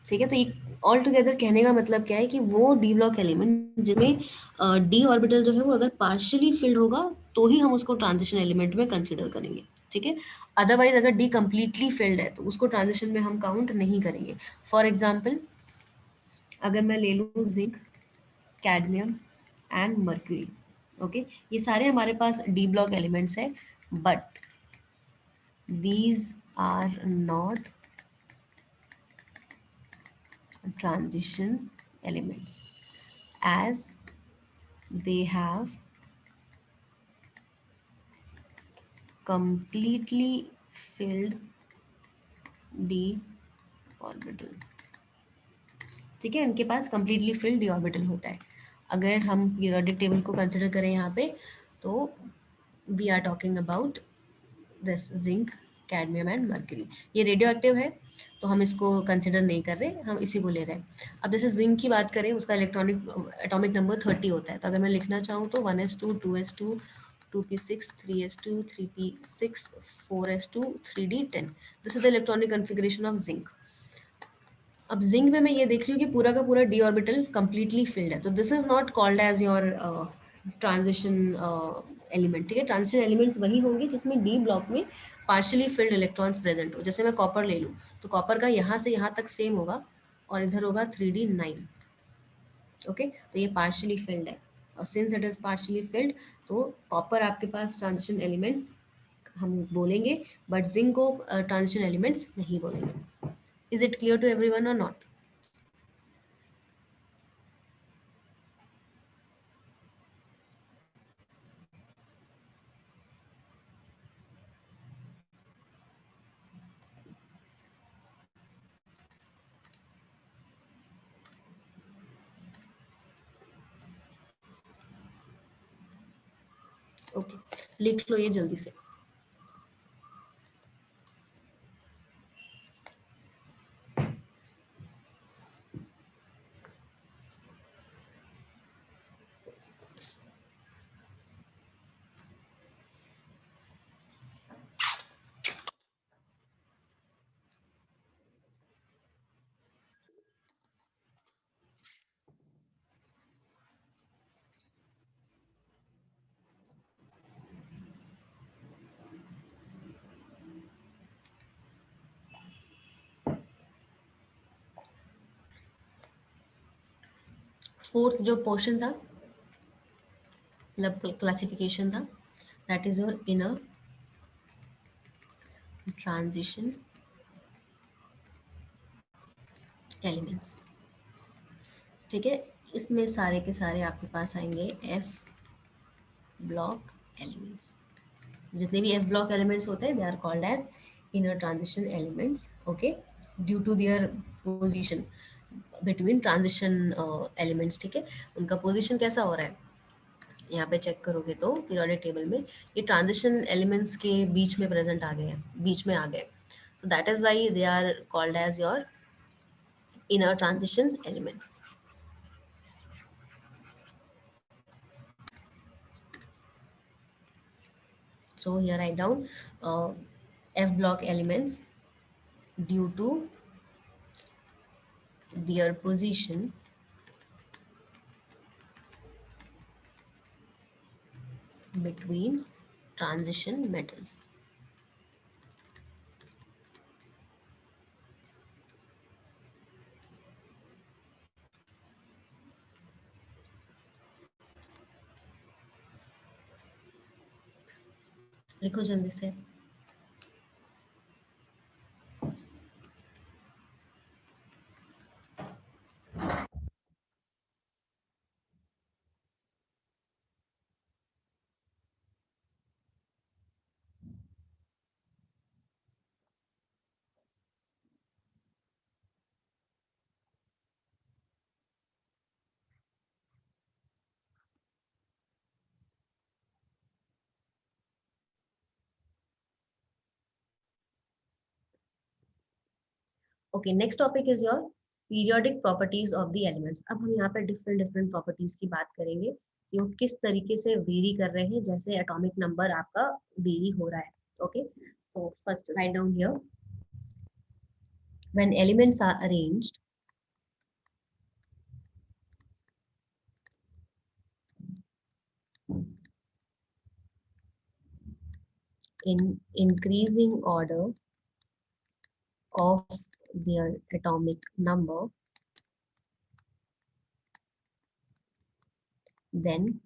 ठीक है, तो ये ऑल टुगेदर कहने का मतलब क्या है कि वो डी ब्लॉक एलिमेंट जिसमें डी ऑर्बिटल जो है वो अगर पार्शियली फिल्ड होगा तो ही हम उसको ट्रांजिशन एलिमेंट में कंसीडर करेंगे. ठीक है, अदरवाइज अगर डी कंप्लीटली फिल्ड है तो उसको ट्रांजिशन में हम काउंट नहीं करेंगे. फॉर एग्जाम्पल अगर मैं ले लूँ zinc, cadmium and mercury. Okay, ये सारे हमारे पास डी ब्लॉक एलिमेंट्स है, but these are not transition elements as they have completely filled d orbital. ठीक है, इनके पास completely filled d orbital होता है. अगर हम periodic table को consider करें यहाँ पे तो we are talking about this zinc, cadmium and mercury. ये रेडियो एक्टिव है तो हम इसको कंसिडर नहीं कर रहे, हम इसी को ले रहे हैं. अब जैसे जिंक की बात करें उसका इलेक्ट्रॉनिक एटॉमिक नंबर 30 होता है, तो अगर मैं लिखना चाहूँ तो 1s2 2s2 2p6 3s2 3p6 4s2 3d10. This is the electronic configuration of zinc. अब जिंक में मैं ये देख रही हूँ कि पूरा का पूरा डी ऑर्बिटल कंप्लीटली फिल्ड है, तो this is not called as your transition element. ठीक है, ट्रांजिशन एलिमेंट्स वही होंगे जिसमें डी ब्लॉक में पार्शियली फिल्ड इलेक्ट्रॉन्स प्रेजेंट हो. जैसे मैं कॉपर ले लूँ तो कॉपर का यहाँ से यहाँ तक सेम होगा और इधर होगा 3d9. ओके, तो ये पार्शियली फिल्ड है और since it is partially field तो कॉपर आपके पास ट्रांजिशन एलिमेंट्स हम बोलेंगे, बट जिंक को ट्रांजिशन एलिमेंट्स नहीं बोलेंगे. Is it clear to everyone or not? Okay, लिख लो ये जल्दी से। फोर्थ जो पोर्शन था, मतलब क्लासिफिकेशन था, that is your inner transition elements. ठीक है, इसमें सारे के सारे आपके पास आएंगे एफ ब्लॉक एलिमेंट्स। जितने भी एफ ब्लॉक एलिमेंट्स होते हैं they are called as inner transition elements. Okay, due to their position between transition elements. ठीक है, उनका पोजीशन कैसा हो रहा है, यहाँ पे चेक करोगे तो पीरियोडिक टेबल में ये ट्रांजिशन एलिमेंट्स के बीच में प्रेजेंट आ गए हैं, बीच में आ गए, तो that is why they are called as your inner transition elements. So here write down F block elements due to their position between transition metals. लिखो जल्दी से। Okay, next topic is your periodic properties of the elements. अब हम यहाँ पे different different properties की बात करेंगे कि वो किस तरीके से वेरी कर रहे हैं, जैसे एटॉमिक नंबर आपका वेरी हो रहा है। ओके, तो first write down here, when elements are arranged in increasing order of their atomic number, then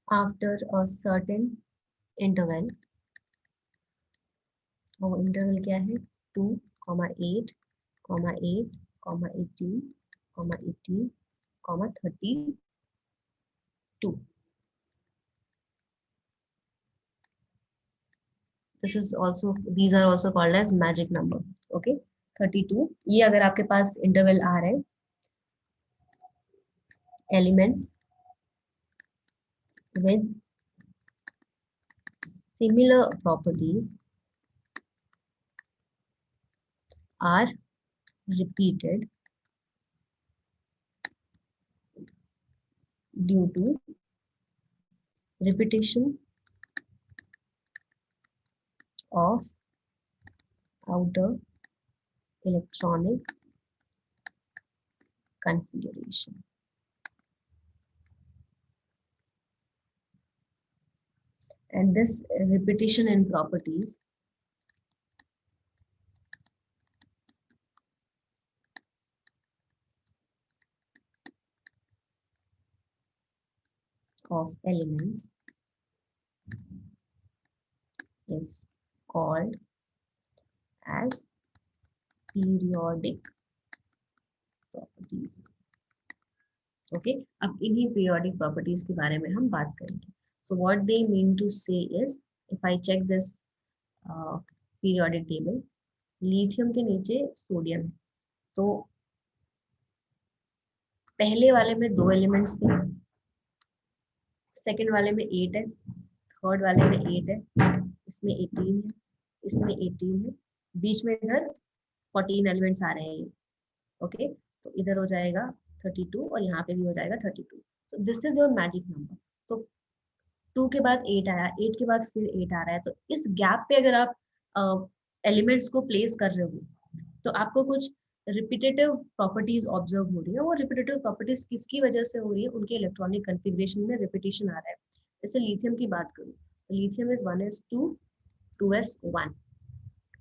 after a certain interval, वो इंटरवल क्या है, 2, 8, 8, 18, 18, 32. This is also, these are also called as magic number. Okay, 32, ये अगर आपके पास interval आ रहे हैं, elements with similar properties are repeated due to repetition of outer electronic configuration. And this repetition in properties of elements is called as periodic properties. Okay, अब इन्हीं periodic properties के बारे में हम बात करेंगे. So what they mean to say is, if I check this periodic table, lithium के नीचे सोडियम है, तो पहले वाले में 2 एलिमेंट्स थे, सेकंड वाले में 8 है, थर्ड वाले में 8 है, इसमें 18 है, इसमें 18 है, बीच में इधर 14 एलिमेंट्स आ रहे हैं। ओके, तो इधर हो जाएगा 32 और यहाँ पे भी हो जाएगा 32। सो this is your magic number. तो 2 के बाद 8 आया, 8 के बाद फिर 8 आ रहा है, तो इस गैप पे अगर आप एलिमेंट्स को प्लेस कर रहे हो तो आपको कुछ रिपीटेटिव प्रॉपर्टीज ऑब्जर्व हो रही है। वो रिपीटेटिव प्रॉपर्टीज किसकी वजह से हो रही है? उनके इलेक्ट्रॉनिक कन्फिग्रेशन में रिपीटेशन आ रहा है। जैसे लिथियम की बात करूँ, lithium is 1s2 2s1।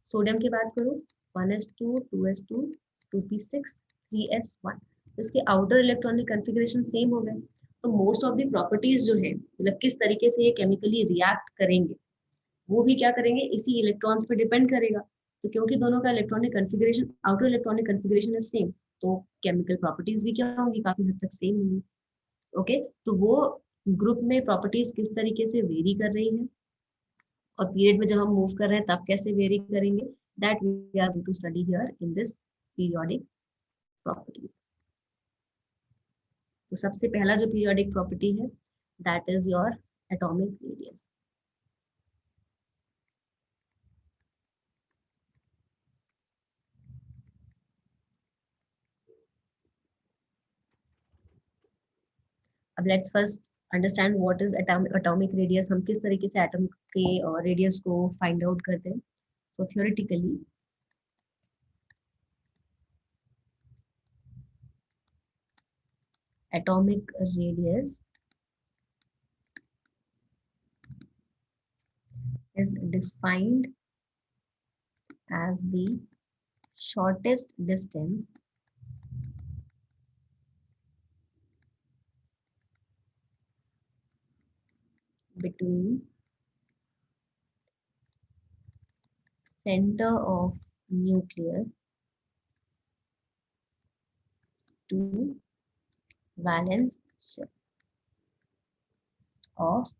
Sodium की बात करूँ 1s2 2s2 2p6 3s1। तो इसके आउटर इलेक्ट्रॉनिक कन्फिग्रेशन सेम हो गए। तो मोस्ट ऑफ द प्रॉपर्टीज जो है, मतलब किस तरीके से ये केमिकली रिएक्ट करेंगे, वो भी क्या करेंगे, इसी इलेक्ट्रॉन्स पे डिपेंड करेगा। तो क्योंकि दोनों का electronic configuration, outer electronic configuration is same, तो केमिकल प्रॉपर्टीज भी क्या होंगी, काफी हद तक सेम होंगी। ओके, तो वो ग्रुप में प्रॉपर्टीज किस तरीके से वेरी कर रही है और पीरियड में जब हम मूव कर रहे हैं तब कैसे वेरी करेंगे, that we are going to study here in this periodic properties. तो सबसे पहला जो पीरियोडिक प्रॉपर्टी है that is your atomic radius. अब let's first understand what is atomic radius. हम किस तरीके से एटम के रेडियस को फाइंड आउट करते हैं। सो theoretically atomic radius is defined as the shortest distance between center of nucleus to valence shell of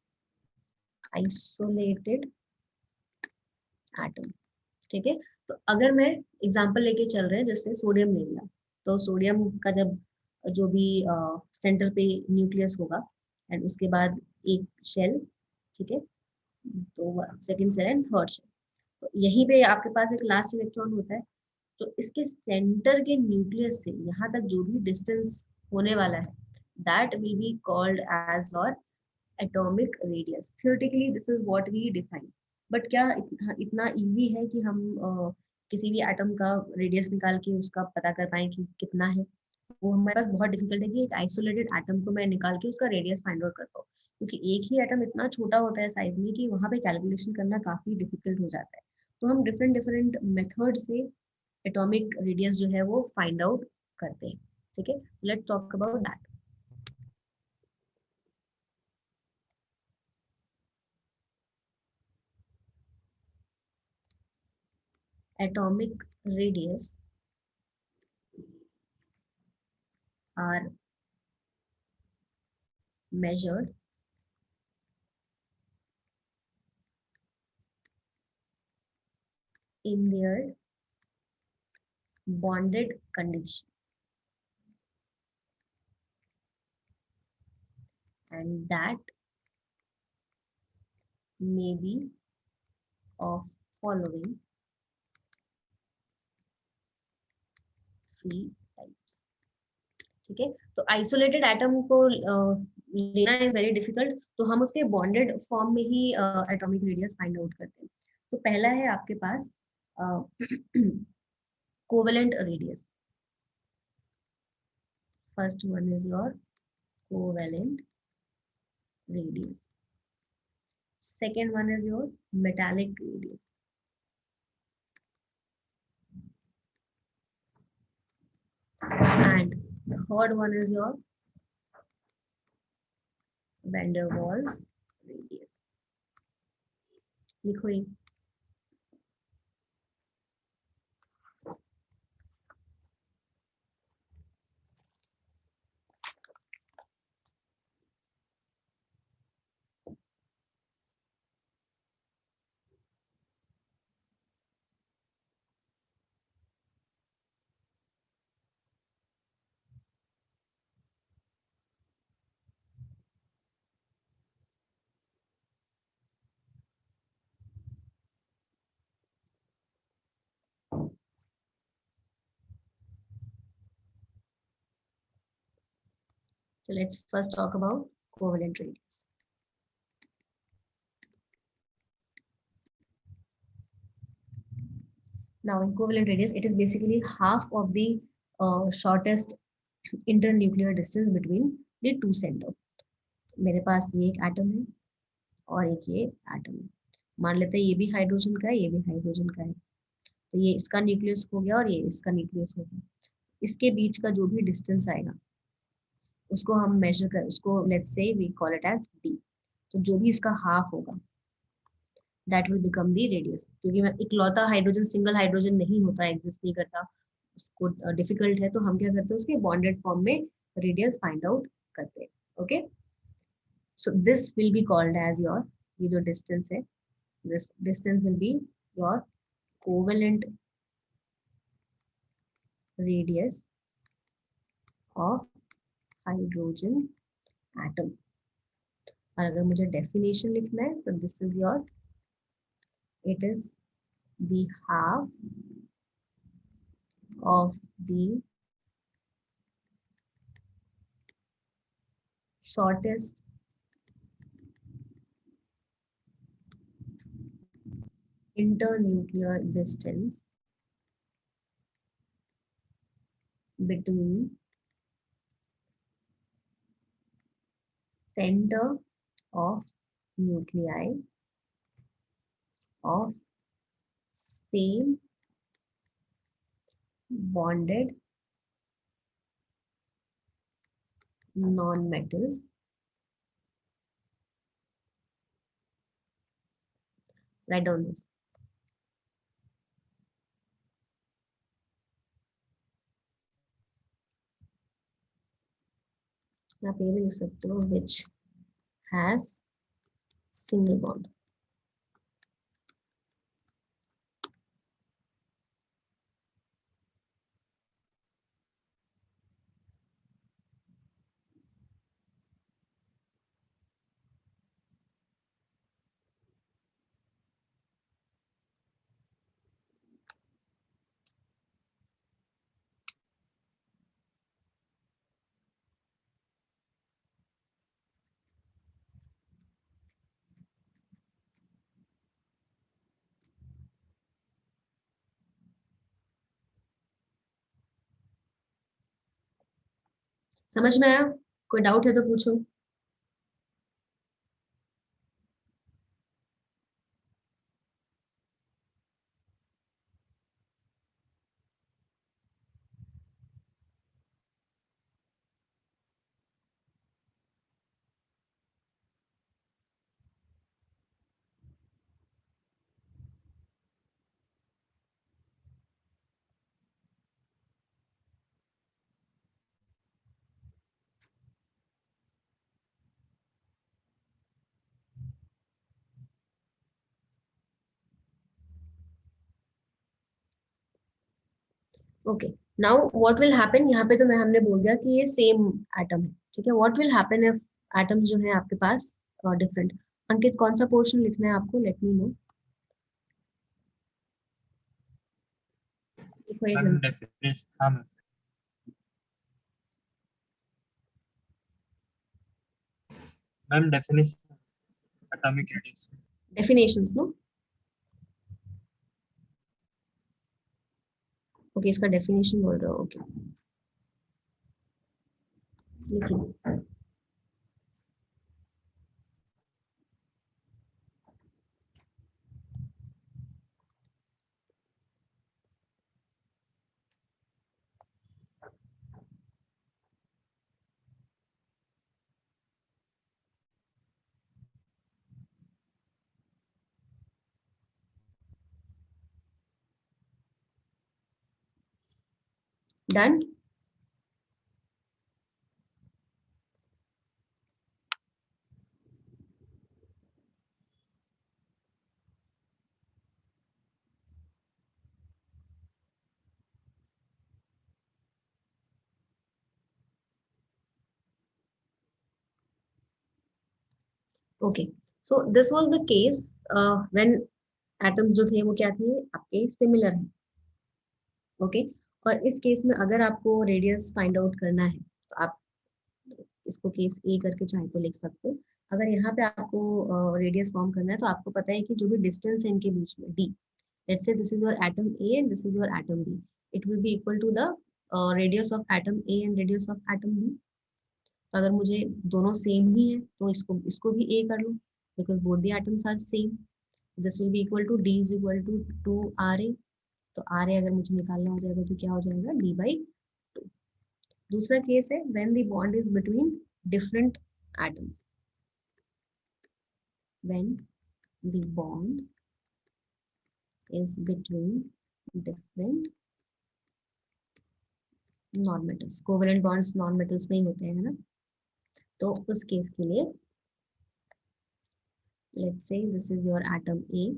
isolated atom। ठीक है, तो अगर मैं एग्जांपल लेके चल रहे हैं, जैसे सोडियम ले लिया, तो सोडियम का जब जो भी सेंटर पे न्यूक्लियस होगा एंड उसके बाद एक शेल, ठीक है, तो second shell and third shell, तो यहीं पे आपके पास एक लास्ट इलेक्ट्रॉन होता है। तो इसके सेंटर के न्यूक्लियस से यहाँ तक जो भी डिस्टेंस होने वाला है that will be called as or atomic radius. Theoretically this is what we define. But क्या इतना इजी है कि हम किसी भी एटम का रेडियस निकाल के उसका पता कर पाए कि कितना है? वो हमारे पास बहुत डिफिकल्ट है कि एक आइसोलेटेड एटम को मैं निकाल के उसका रेडियस फाइंड आउट कर पाऊँ, क्योंकि एक ही एटम इतना छोटा होता है साइज में कि वहाँ पे कैलकुलेशन करना काफी डिफिकल्ट हो जाता है। तो हम डिफरेंट डिफरेंट मेथड से एटॉमिक रेडियस जो है वो फाइंड आउट करते हैं। ठीक है, let's talk about that. Atomic radius are measured in their bonded condition, and that may be of following three types। ठीक है, तो आइसोलेटेड एटम को लेना इज वेरी डिफिकल्ट, तो हम उसके बॉन्डेड फॉर्म में ही एटॉमिक रेडियस फाइंड आउट करते हैं। तो पहला है आपके पास covalent radius. First one is your covalent radius, second one is your metallic radius, and the third one is your van der Waals radius। लिखो ये। So let's first talk about covalent radius. Now in covalent radius, it is basically half of the shortest internuclear distance between the two center. मेरे पास ये एक atom है और एक ये atom है, मान लेते हैं ये भी हाइड्रोजन का है, ये भी हाइड्रोजन का है, तो ये इसका न्यूक्लियस हो गया और ये इसका न्यूक्लियस हो गया। इसके बीच का जो भी डिस्टेंस आएगा उसको हम मेजर कर, उसको let's say we call it as d, तो जो भी इसका हाफ होगा that will become the radius. क्योंकि मैं इकलौता हाइड्रोजन, सिंगल हाइड्रोजन नहीं होता, एग्जिस्ट नहीं करता, उसको डिफिकल्ट है, तो हम क्या करते हैं उसके बॉन्डेड फॉर्म में रेडियस फाइंड आउट करते हैं। Okay, so this will be called as your, ये जो डिस्टेंस है, this distance will be your covalent radius of hydrogen atom। और अगर मुझे definition लिखना है तो this is your, it is the half of the shortest internuclear distance between center of nuclei of same bonded non-metals write down this। आप ये भी लिख सकते हो which has single bond। समझ में आया? कोई डाउट है तो पूछो। Okay, now what will happen, यहाँ पे तो मैं हमने बोल दिया कि ये सेम एटम है, ठीक है। What will happen if atoms जो है आपके पास डिफरेंट। अंकित कौन सा पोर्शन लिखना है आपको, let me know. Ma'am definition, हाँ ma'am, ma'am definition atomic radius. Definitions no, okay, इसका डेफिनेशन बोल रहे हो, ओके लिख लो। Done. Okay, so this was the case when atoms जो थे वो क्या थे आपके सिमिलर हैं। ओके, और इस केस में अगर आपको रेडियस फाइंड आउट करना है तो आप इसको केस ए करके चाहे तो लिख सकते हो। अगर यहाँ पे आपको रेडियस फॉर्म करना है तो आपको पता है कि जो भी डिस्टेंस है इनके बीच में D, let's say this is your atom A and this is your atom B, it will be equal to the radius of atom A and radius of atom B। अगर मुझे दोनों सेम ही है तो इसको इसको भी A कर लो, because both the atoms are same, this will be equal to D is equal to 2RA। तो RA अगर मुझे निकालना हो जाएगा तो क्या हो जाएगा, D/2। दूसरा केस है when the bond is between different atoms, when the bond is between different non metals, covalent bonds non metals में ही होते हैं, है ना। तो उस केस के लिए let's say this is your atom A,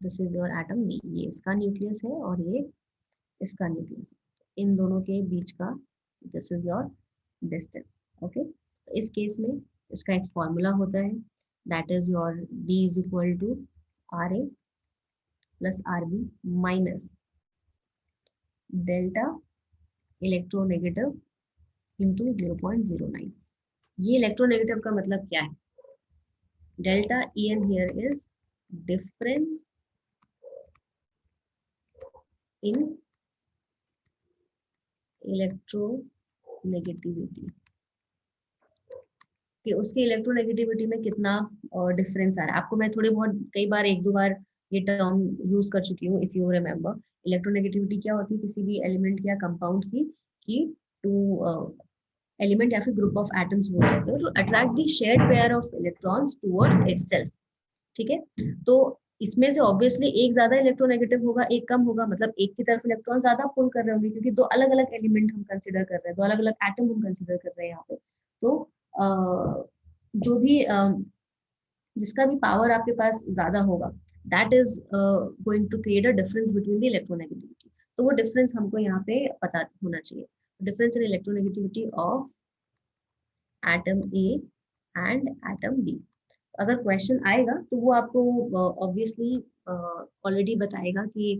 this is your atom B, ये इसका न्यूक्लियस है और ये इसका न्यूक्लियस है, इन दोनों के बीच का this is your distance. Okay, इस केस में इसका एक फॉर्मूला होता है, that is your D is equal to R A plus R B minus delta electronegative into 0.09। ये इलेक्ट्रोनेगेटिव का मतलब क्या है, delta E N here is difference in electronegativity, कि उसके इलेक्ट्रोनेगेटिविटी में कितना डिफरेंस आ रहा है। आपको मैं थोड़ी बहुत कई बार एक दो बार ये टर्म यूज कर चुकी हूँ, इफ यू रिमेम्बर। इलेक्ट्रोनेगेटिविटी क्या होती है, किसी भी एलिमेंट या कंपाउंड की कि टू एलिमेंट या फिर ग्रुप ऑफ एटम्स बोल सकते हो, to attract the shared pair of electrons towards itself. ठीक है, तो इसमें से ऑब्वियसली एक ज्यादा इलेक्ट्रोनेगेटिव होगा, एक कम होगा, मतलब एक की तरफ इलेक्ट्रॉन ज्यादा पुल कर रहे होंगे, क्योंकि दो अलग अलग एलिमेंट हम कंसिडर कर रहे हैं, दो अलग अलग एटम हम कंसिडर कर रहे हैं यहाँ पे। तो जो भी जिसका भी पावर आपके पास ज्यादा होगा, that is going to create a difference between the electronegativity. तो वो डिफरेंस हमको यहाँ पे पता होना चाहिए, difference in electronegativity of atom A and atom B. अगर क्वेश्चन आएगा तो वो आपको ऑब्वियसली ऑलरेडी बताएगा कि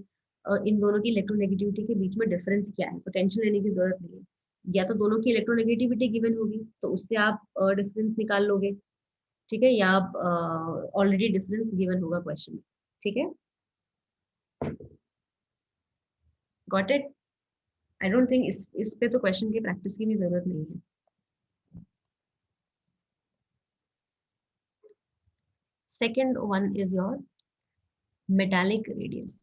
इन दोनों की इलेक्ट्रोनेगेटिविटी के बीच में डिफरेंस क्या है, पोटेंशियल लेने की जरूरत नहीं है, या तो दोनों की इलेक्ट्रोनेगेटिविटी गिवन होगी तो उससे आप डिफरेंस निकाल लोगे, ठीक है, या आप ऑलरेडी डिफरेंस गिवन होगा क्वेश्चन में। ठीक है, got it. I don't think इस पे तो क्वेश्चन की प्रैक्टिस की भी जरूरत नहीं है। Second one is your metallic radius.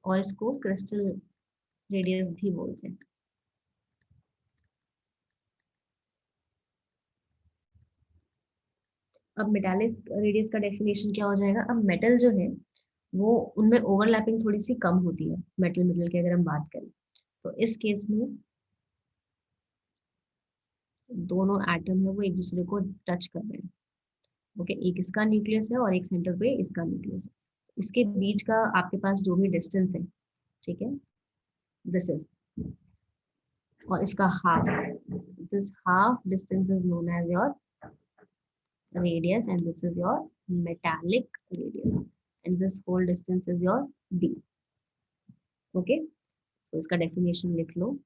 और इसको क्रिस्टल रेडियस भी बोलते हैं। अब मेटालिक रेडियस का डेफिनेशन क्या हो जाएगा, अब मेटल जो है वो उनमें ओवरलैपिंग थोड़ी सी कम होती है, मेटल मेटल की अगर हम बात करें तो इस केस में दोनों एटम है वो एक दूसरे को टच कर रहे हैं। ओके, एक इसका न्यूक्लियस है और एक सेंटर पे इसका न्यूक्लियस है, इसके बीच का आपके पास जो भी डिस्टेंस है, ठीक है, दिस इज, और इसका half, this half distance is known as your radius and this is your metallic radius and this whole distance is your d. Okay, so इसका definition लिख लो,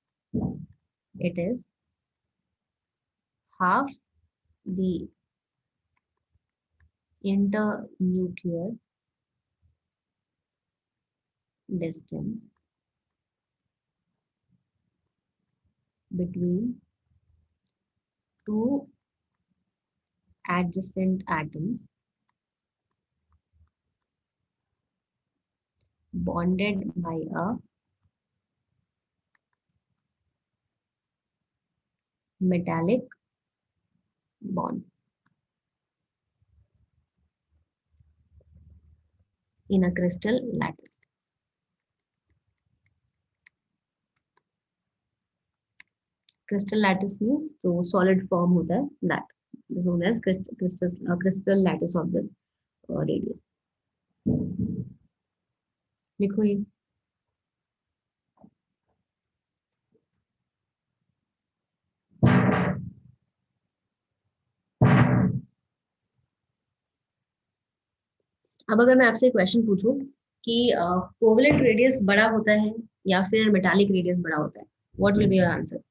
it is half the internuclear distance between two adjacent atoms bonded by a metallic bond in a crystal lattice. Crystal lattice means तो solid form होता है, that is known as crystal lattice of this radius. लिखो ये, अब अगर मैं आपसे question पूछूं कि कोवलेंट रेडियस बड़ा होता है या फिर मेटालिक रेडियस बड़ा होता है? What will be your answer?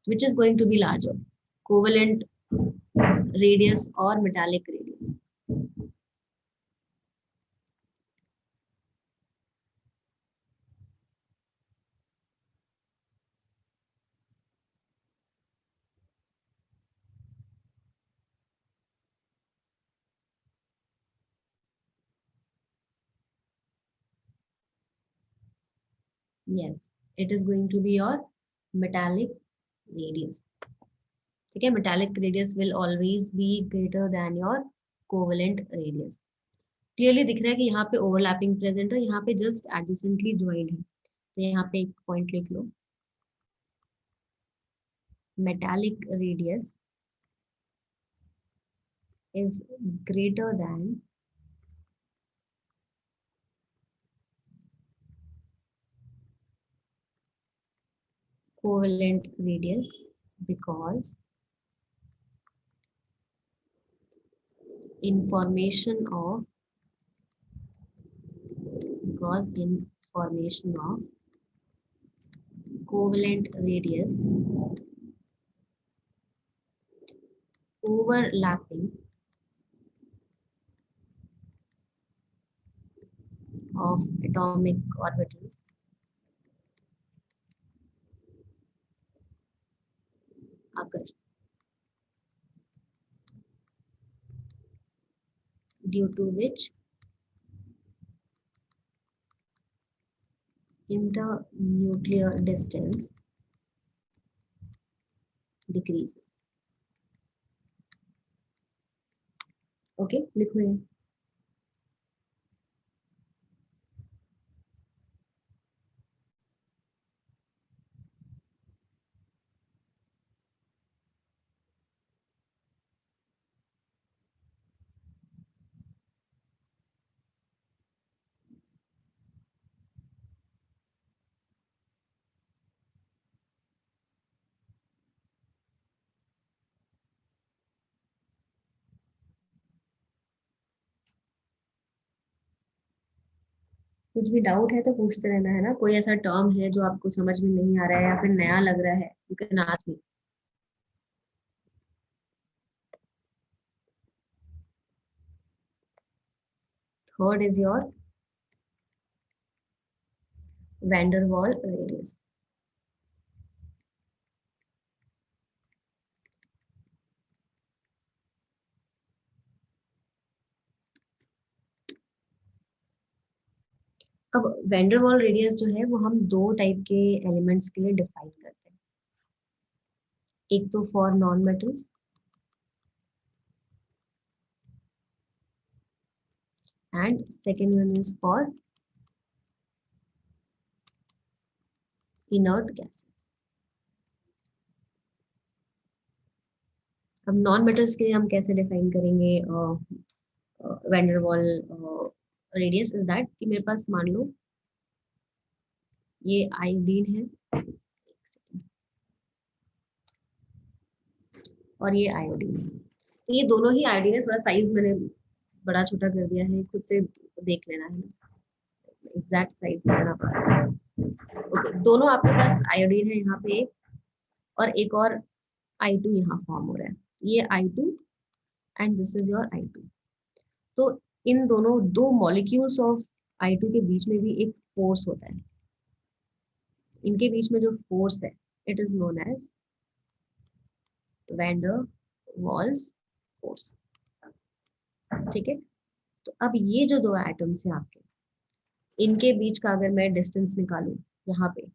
Which is going to be larger, covalent radius or metallic radius? Yes, it is going to be your metallic radius. ठीक है, metallic radius will always be greater than your covalent radius. Clearly दिख रहा है कि यहाँ पे overlapping present है, यहाँ पे जस्ट एडजेसेंटली ज्वाइंड है, तो यहाँ पे एक पॉइंट लिख लो, metallic radius is greater than covalent radius because information of covalent radius overlapping of atomic orbitals occur, due to which internuclear distance decreases. Okay, लिखो ये। कुछ भी डाउट है तो पूछते रहना है ना, कोई ऐसा टर्म है जो आपको समझ में नहीं आ रहा है या फिर नया लग रहा है, you can ask me. Third is your wander वाल रेडियस। अब वैंडर वाल रेडियस जो है वो हम दो टाइप के एलिमेंट्स के लिए डिफाइन करते हैं, एक तो for non metals and second one is for inert gases. अब नॉन मेटल्स के लिए हम कैसे डिफाइन करेंगे वैंडर वाल रेडियस? इज दैट कि मेरे पास मान लो ये आयोडीन है और ये आयोडीन, तो ये दोनों ही आयोडीन है, थोड़ा साइज मैंने बड़ा छोटा कर दिया है, खुद से देख लेना है, एग्जैक्ट साइज लेना पड़ेगा। ओके, दोनों आपके पास आयोडीन है यहाँ पे और एक और I2 यहाँ फॉर्म हो रहा है, ये I2 and this is your I2। तो इन दोनों दो मॉलिक्यूल्स ऑफ I2 के बीच में भी एक फोर्स होता है, इनके बीच में जो फोर्स है it is known as van der Waals force. ठीक है, तो अब ये जो दो एटम्स हैं आपके, इनके बीच का अगर मैं डिस्टेंस निकालूं यहाँ पे,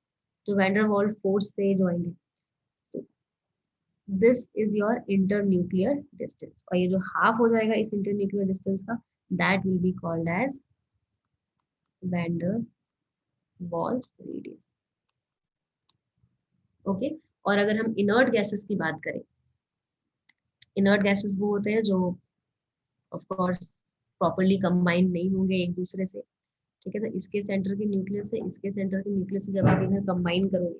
तो वैंडर वाल फोर्स से ज्वाइंट है, तो this is your internuclear distance, और ये जो हाफ हो जाएगा इस इंटरन्यूक्लियर डिस्टेंस का, that will be called as van der Waals radius. Okay, और अगर हम इनर्ट गैसेस की बात करें, इनर्ट गैसेस वो होते हैं जो ऑफ कोर्स प्रॉपर्ली कंबाइंड नहीं होंगे एक दूसरे से। ठीक है, तो इसके सेंटर के न्यूक्लियस से इसके सेंटर के न्यूक्लियस से जब आप इन्हें कंबाइन करोगे,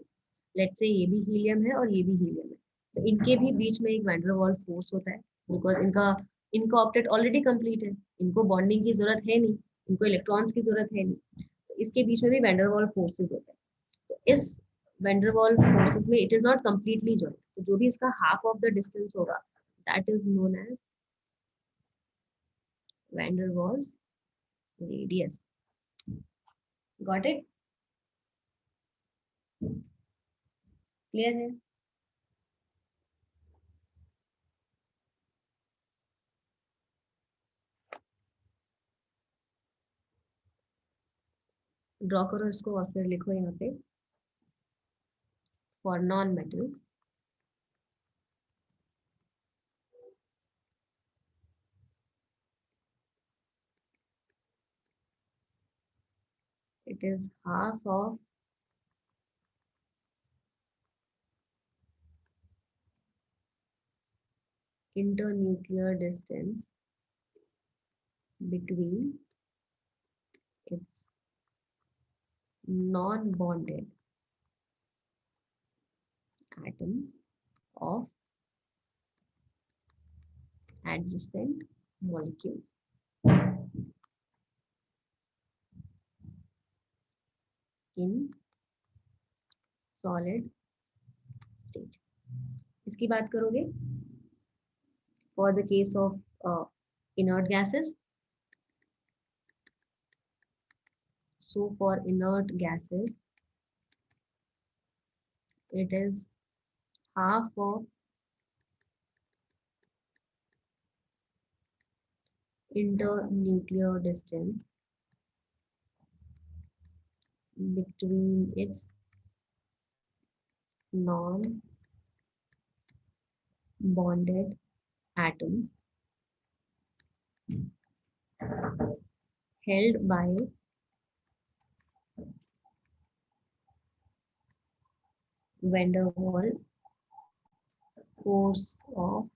लेट्स से ये भी हीलियम है और ये भी हीलियम है, तो इनके भी बीच में एक वैन डेर वाल्स फोर्स होता है, बिकॉज इनका ऑप्टेट ऑलरेडी कंप्लीट है, इनको बॉन्डिंग की जरूरत है नहीं, इनको इलेक्ट्रॉन्स की जरूरत है नहीं, तो इसके बीच में भी वैन डेर वाल्स फोर्सेस होते हैं। तो इस वैन डेर वाल्स फोर्सेस में it is not completely joint, तो जो भी इसका हाफ ऑफ द डिस्टेंस होगा that is known as van der Waals radius. Got it? Clear है? ड्रॉ करो इसको और फिर लिखो यहाँ पे for non metals it is half of internuclear distance between its non-bonded atoms of adjacent molecules in solid state. इसकी बात करोगे for the case of inert gases. So for inert gases, it is half of internuclear distance between its non-bonded atoms held by van der Waals force of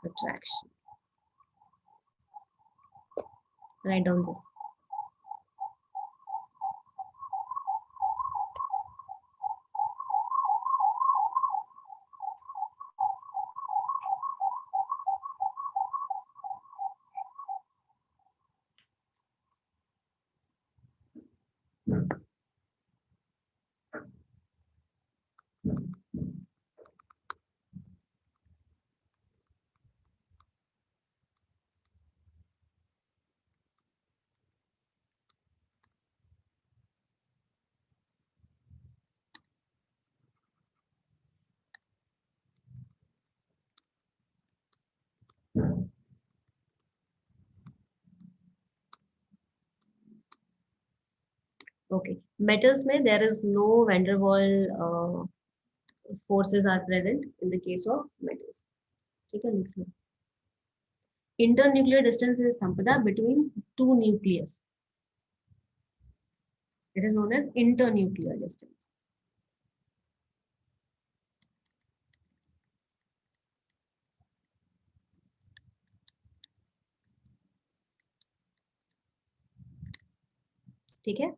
attraction. Write down this. Okay, metals में there is no van der Waals forces are present in the case of metals. ठीक है, लिख लो. Internuclear distance is संपदा between two nucleus. It is known as internuclear distance. ठीक है,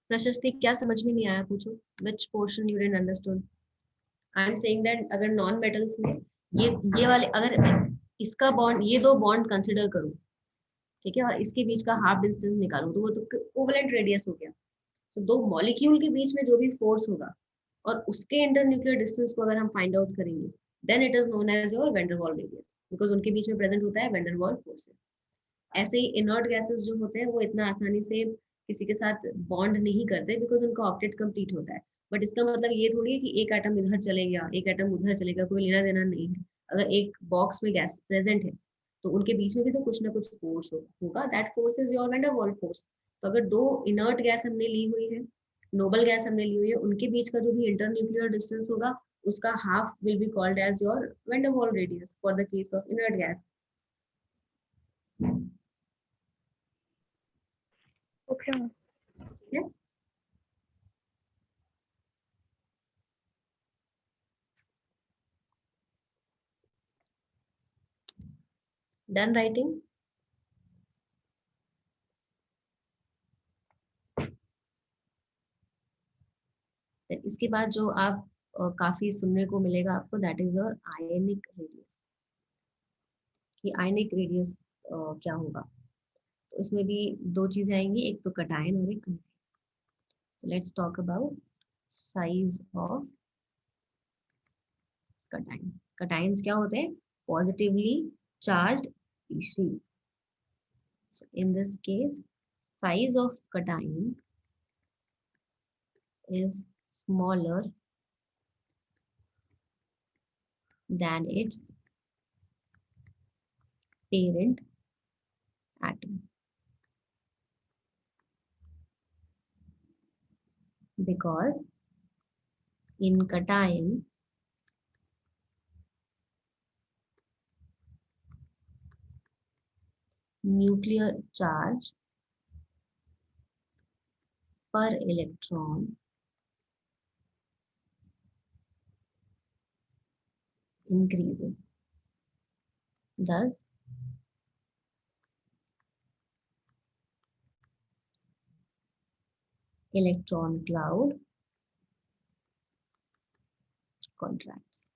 प्रशस्ति क्या समझ में नहीं आया पूछो. Which portion you didn't understood? I am saying that अगर नॉन मेटल्स में ये वाले अगर इसका बॉन्ड, ये दो बॉन्ड कंसिडर करो, ठीक है, और इसके बीच का हाफ डिस्टेंस निकालो, तो वो तो कोवेलेंट रेडियस हो गया. तो दो मॉलिक्यूल के बीच में जो भी फोर्स होगा और उसके इंटरन्यूक्लियर डिस्टेंस को अगर हम फाइंड आउट करेंगे, then it is known as your van der Waals radius, because उनके बीच में प्रेजेंट होता है वैन डेर वाल्स फोर्सेस. ऐसे ही इनर्ट गैसेस जो होते हैं वो इतना आसानी से किसी के साथ बॉन्ड नहीं करते, बिकॉज उनका ऑक्टेट कंप्लीट होता है. बट इसका मतलब ये थोड़ी है कि एक एटम इधर चले गया, एक एटम उधर चलेगा, कोई लेना देना नहीं है. अगर एक बॉक्स में गैस प्रेजेंट है तो उनके बीच में भी तो कुछ ना कुछ फोर्स होगा. That force is your van der Waals force. तो अगर दो इनर्ट गैस हमने ली हुई है, नोबल गैस हमने ली हुई है, उनके बीच का जो भी इंटरन्यूक्लियर डिस्टेंस होगा उसका half will be called as your van der Waals radius for the case of inert gas. Okay, ma'am. ठीक है. Done writing? इसके बाद जो आप काफी सुनने को मिलेगा आपको, that is your ionic radius. कि आयनिक रेडियस क्या होगा, तो इसमें भी दो चीजें आएंगी, एक तो कटायन और एक anion. Let's talk about size of cation. Cations क्या होते हैं? Positively charged species. So in this case, size of cation is smaller than its parent atom, because in cation nuclear charge per electron increases. Thus, electron cloud contracts,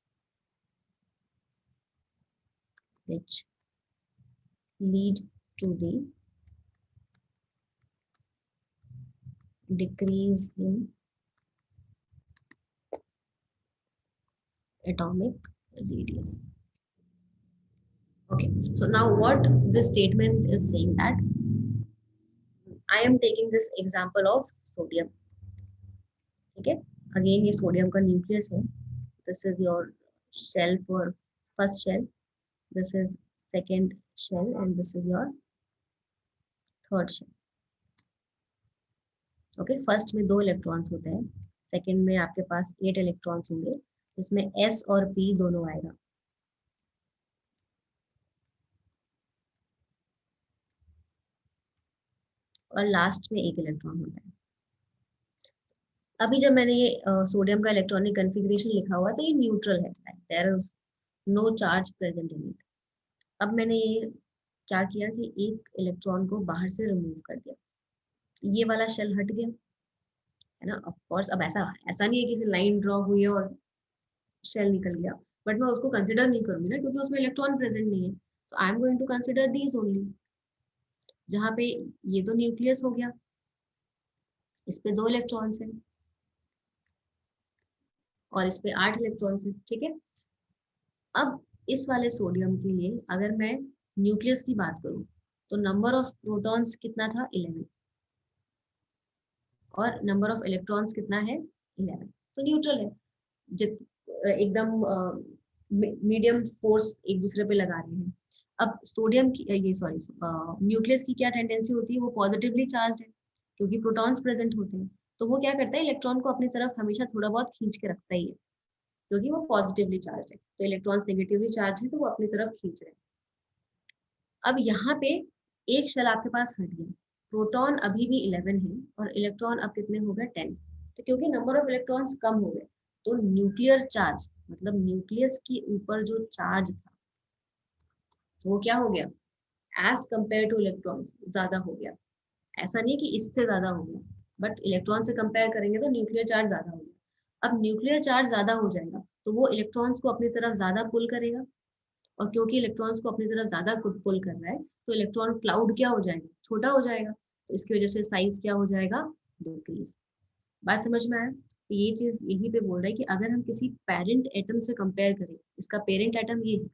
which lead to the decrease in atomic radius. Okay, so now what this statement is saying that I am taking this example of sodium. ठीक है, again ये sodium का nucleus है, this is your shell for first shell, this is second shell and this is your third shell. Okay, first में 2 electrons होते हैं, second में आपके पास 8 इलेक्ट्रॉन्स होंगे, जिसमें S और P दोनों आएगा। और लास्ट में 1 इलेक्ट्रॉन होता है। अभी जब मैंने ये सोडियम का इलेक्ट्रॉनिक कन्फिग्रेशन लिखा हुआ है तो ये न्यूट्रल है, there is no charge present in it. अब मैंने ये क्या किया कि एक इलेक्ट्रॉन को बाहर से रिमूव कर दिया, ये वाला शेल हट गया, है ना। ऑफ कोर्स अब ऐसा ऐसा नहीं है कि लाइन ड्रॉ हुई है और शेल निकल गया, बट मैं उसको कंसिडर नहीं करूंगी ना, क्योंकि उसमें इलेक्ट्रॉन प्रेजेंट नहीं है। So I am going to consider these only, जहाँ पे ये तो न्यूक्लियस हो गया, इस पे 2 इलेक्ट्रॉन्स हैं और इस पे 8 इलेक्ट्रॉन्स हैं, ठीक है। अब इस वाले सोडियम के लिए अगर मैं न्यूक्लियस की बात करूं तो नंबर ऑफ प्रोटॉन्स कितना था? 11, और नंबर ऑफ इलेक्ट्रॉन्स कितना है? 11। तो न्यूट्रल है, जित एकदम मीडियम फोर्स एक दूसरे पे लगा रहे हैं। अब सोडियम की ये सॉरी न्यूक्लियस की क्या टेंडेंसी होती है? वो पॉजिटिवली चार्ज है, क्योंकि प्रोटॉन्स प्रेजेंट होते हैं, तो वो क्या करता है? इलेक्ट्रॉन को अपनी तरफ हमेशा थोड़ा बहुत खींच के रखता ही है, क्योंकि वो पॉजिटिवली चार्ज है। तो इलेक्ट्रॉन्स नेगेटिवली चार्ज है तो वो अपनी तरफ खींच रहे हैं। अब यहाँ पे एक शेल आपके पास हट गया, प्रोटॉन अभी भी 11 है और इलेक्ट्रॉन अब कितने हो गए? 10। तो क्योंकि नंबर ऑफ इलेक्ट्रॉन्स कम हो गए, तो न्यूक्लियर चार्ज मतलब न्यूक्लियस के ऊपर जो चार्ज था वो क्या हो गया? एज कंपेयर टू इलेक्ट्रॉन्स ज्यादा हो गया। ऐसा नहीं कि इससे ज्यादा हो गया, बट इलेक्ट्रॉन से कंपेयर करेंगे तो न्यूक्लियर चार्ज ज्यादा हो गया। अब न्यूक्लियर चार्ज ज्यादा हो जाएगा तो वो इलेक्ट्रॉन्स को अपनी तरफ ज्यादा पुल करेगा, और क्योंकि इलेक्ट्रॉन्स को अपनी तरफ ज्यादा पुल कर रहा है तो इलेक्ट्रॉन क्लाउड क्या हो जाएगा? छोटा हो जाएगा। तो इसकी वजह से साइज क्या हो जाएगा? डिक्रीज। बात समझ में आया? तो ये चीज यहीं पे बोल रहा है कि अगर हम किसी पेरेंट एटम से कंपेयर करें, इसका पेरेंट एटम ये है,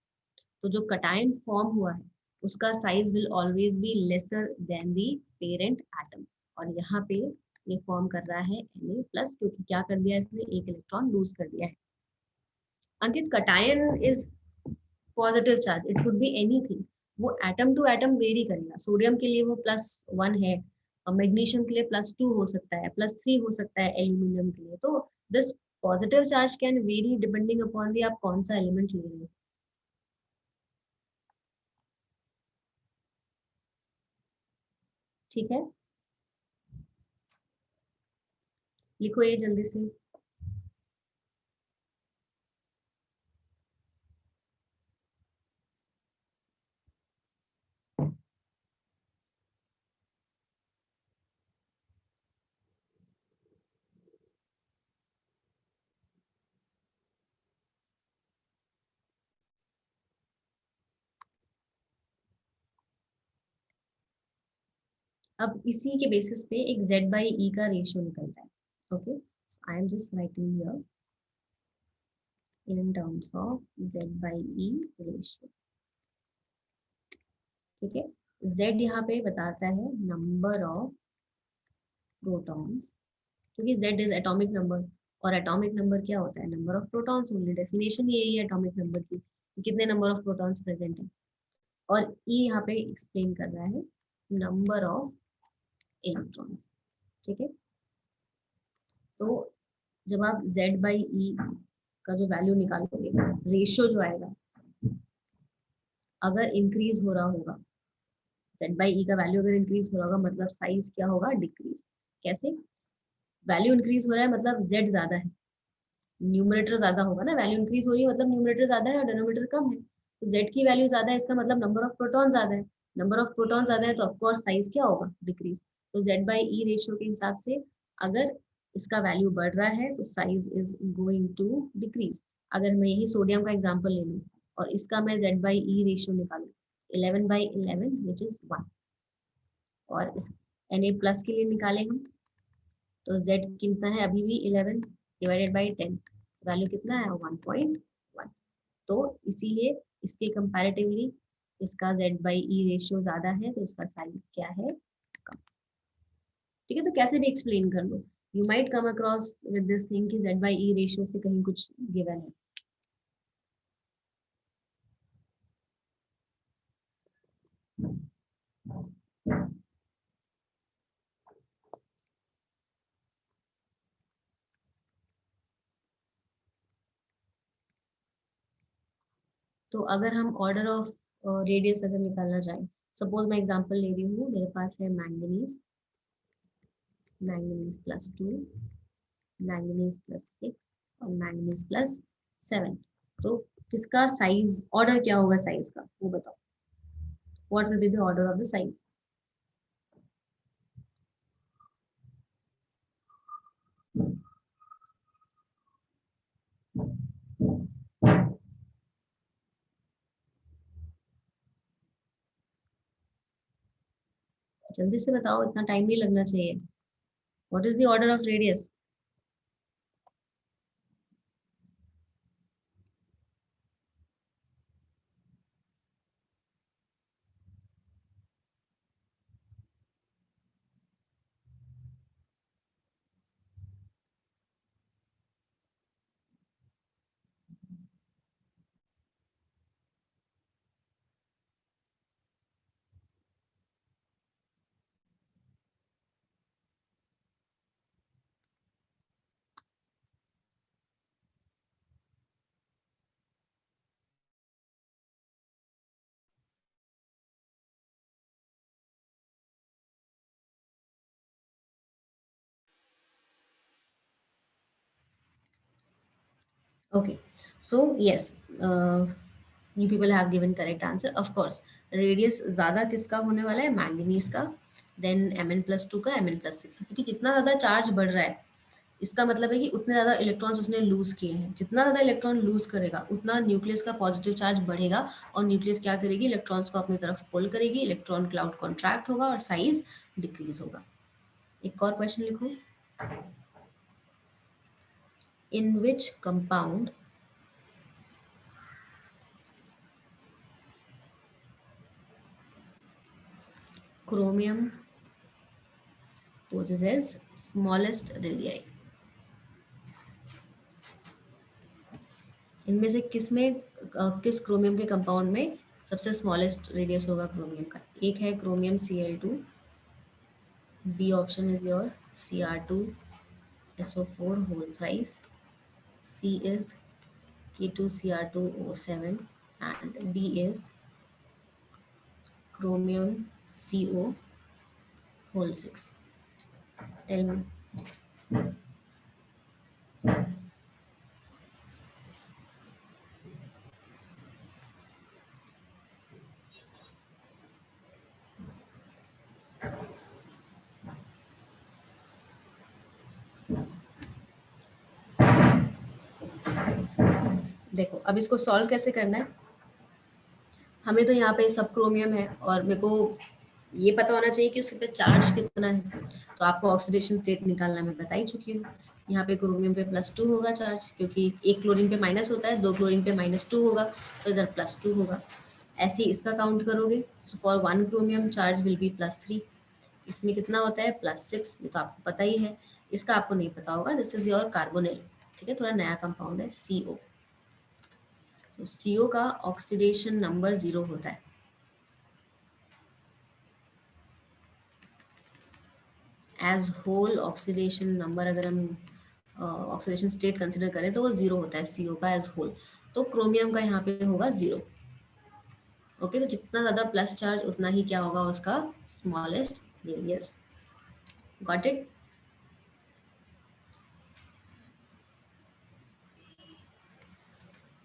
तो जो कटायन फॉर्म हुआ है उसका size will always be lesser than the parent atom. और यहाँ पे ये फॉर्म कर रहा है Na+, क्योंकि क्या कर दिया इसने? एक इलेक्ट्रॉन लूज कर दिया है। Ankit, cation is positive charge, it could be anything, वो एटम टू एटम वेरी करेगा। सोडियम के लिए वो +1 है, और मैग्नीशियम के लिए +2 हो सकता है, +3 हो सकता है एल्यूमिनियम के लिए। तो this positive charge can very depending upon the आप कौन सा एलिमेंट ले रहे हो। ठीक है, लिखो ये जल्दी से। अब इसी के बेसिस पे एक Z by E का रेशियो निकलता है. Okay, I am just writing here in terms of Z by E ratio. ठीक है, Z यहाँ पे बताता है नंबर ऑफ प्रोटॉन्स, क्योंकि Z इज एटॉमिक नंबर, और एटॉमिक नंबर क्या होता है? Number of protons only. Definition यही है एटॉमिक नंबर की, कितने नंबर ऑफ प्रोटॉन्स प्रेजेंट है. और E यहाँ पे एक्सप्लेन कर रहा है नंबर ऑफ इलेक्ट्रॉन्स. ठीक है, तो जब आप Z by E का जो वैल्यू निकालोगे, रेशियो जो आएगा, अगर इंक्रीज हो रहा होगा, Z by E का वैल्यू अगर इंक्रीज हो रहा होगा, मतलब साइज क्या होगा? डिक्रीज. कैसे? वैल्यू इंक्रीज हो रहा है मतलब Z ज्यादा है, न्यूमरेटर ज्यादा होगा ना. वैल्यू इंक्रीज हो रही है मतलब न्यूमरेटर ज्यादा है और डिनोमिनेटर कम है. तो Z की वैल्यू ज्यादा है, इसका मतलब नंबर ऑफ प्रोटॉन ज्यादा है. नंबर ऑफ प्रोटॉन ज्यादा है तो ऑफकोर्स साइज क्या होगा? डिक्रीज. तो Z by E रेशियो के हिसाब से अगर इसका वैल्यू बढ़ रहा है तो size is going to decrease. अगर मैं यही सोडियम का एग्जाम्पल ले लूँ और इसका मैं Z by E रेशियो निकालूँ 11/11 विच इज 1, और इस Na प्लस के लिए निकालें हम, तो Z कितना है? अभी भी 11 डिवाइडेड बाई 10, वैल्यू कितना है? 1.1. तो इसीलिए इसके कंपैरेटिवली इसका Z by E रेशियो ज्यादा है, तो इसका साइज क्या है? कम. ठीक है, तो कैसे भी एक्सप्लेन कर लो, you might come across with this thing कि Z by E रेशियो से कहीं कुछ गिवन है. तो अगर हम ऑर्डर ऑफ रेडियस अगर निकालना चाहें, सपोज मैं एग्जांपल ले रही हूँ, मेरे पास है मैंगनीज, मैंगनीज +2, मैंगनीज +6 और मैंगनीज +7. तो किसका साइज, ऑर्डर क्या होगा साइज का, वो बताओ. What will be the order of the size? जल्दी से बताओ, इतना टाइम नहीं लगना चाहिए. What is the order of radius? Okay, so yes, you people have given correct answer. Of course, radius ज्यादा किसका होने वाला है? मैंगनीज का, देन Mn+2 का, Mn+6, क्योंकि जितना ज्यादा चार्ज बढ़ रहा है, इसका मतलब है कि उतने ज्यादा इलेक्ट्रॉन्स उसने लूज किए हैं. जितना ज्यादा इलेक्ट्रॉन लूज करेगा उतना न्यूक्लियस का पॉजिटिव चार्ज बढ़ेगा, और न्यूक्लियस क्या करेगी? इलेक्ट्रॉन्स को अपनी तरफ पुल करेगी, इलेक्ट्रॉन क्लाउड कॉन्ट्रैक्ट होगा और साइज डिक्रीज होगा. एक और क्वेश्चन लिखो. In which compound chromium possesses smallest radii? इनमें से किस क्रोमियम के कंपाउंड में सबसे स्मॉलेस्ट रेडियस होगा क्रोमियम का? एक है chromium Cl2, B option is your Cr2SO4 whole thrice, C is K2Cr2O7 and D is chromium CO whole 6. Tell me. देखो, अब इसको सॉल्व कैसे करना है. हमें तो यहाँ पे सब क्रोमियम है और मेरे को ये पता होना चाहिए कि उसके पे चार्ज कितना है। तो आपको ऑक्सीडेशन स्टेट निकालना मैं बता ही चुकी हूँ। यहाँ पे क्रोमियम पे +2 होगा चार्ज, क्योंकि एक क्लोरीन पे माइनस होता है, 2 क्लोरीन पे -2 होगा, तो इधर +2 होगा। ऐसे ही इसका काउंट करोगे, so for 1 chromium charge will be +3। इसमें कितना होता है +6, ये तो आपको पता ही है। इसका आपको नहीं पता होगा, दिस इज योर कार्बोनिल, ठीक है, थोड़ा नया कंपाउंड है CO। तो CO का ऑक्सीडेशन नंबर 0 होता है। एज होल ऑक्सीडेशन नंबर अगर हम ऑक्सीडेशन स्टेट कंसिडर करें तो वो 0 होता है CO का एज होल। तो क्रोमियम का यहाँ पे होगा 0। ओके, तो जितना ज़्यादा प्लस चार्ज उतना ही क्या होगा उसका स्मॉलेस्ट रेडियस। Got it?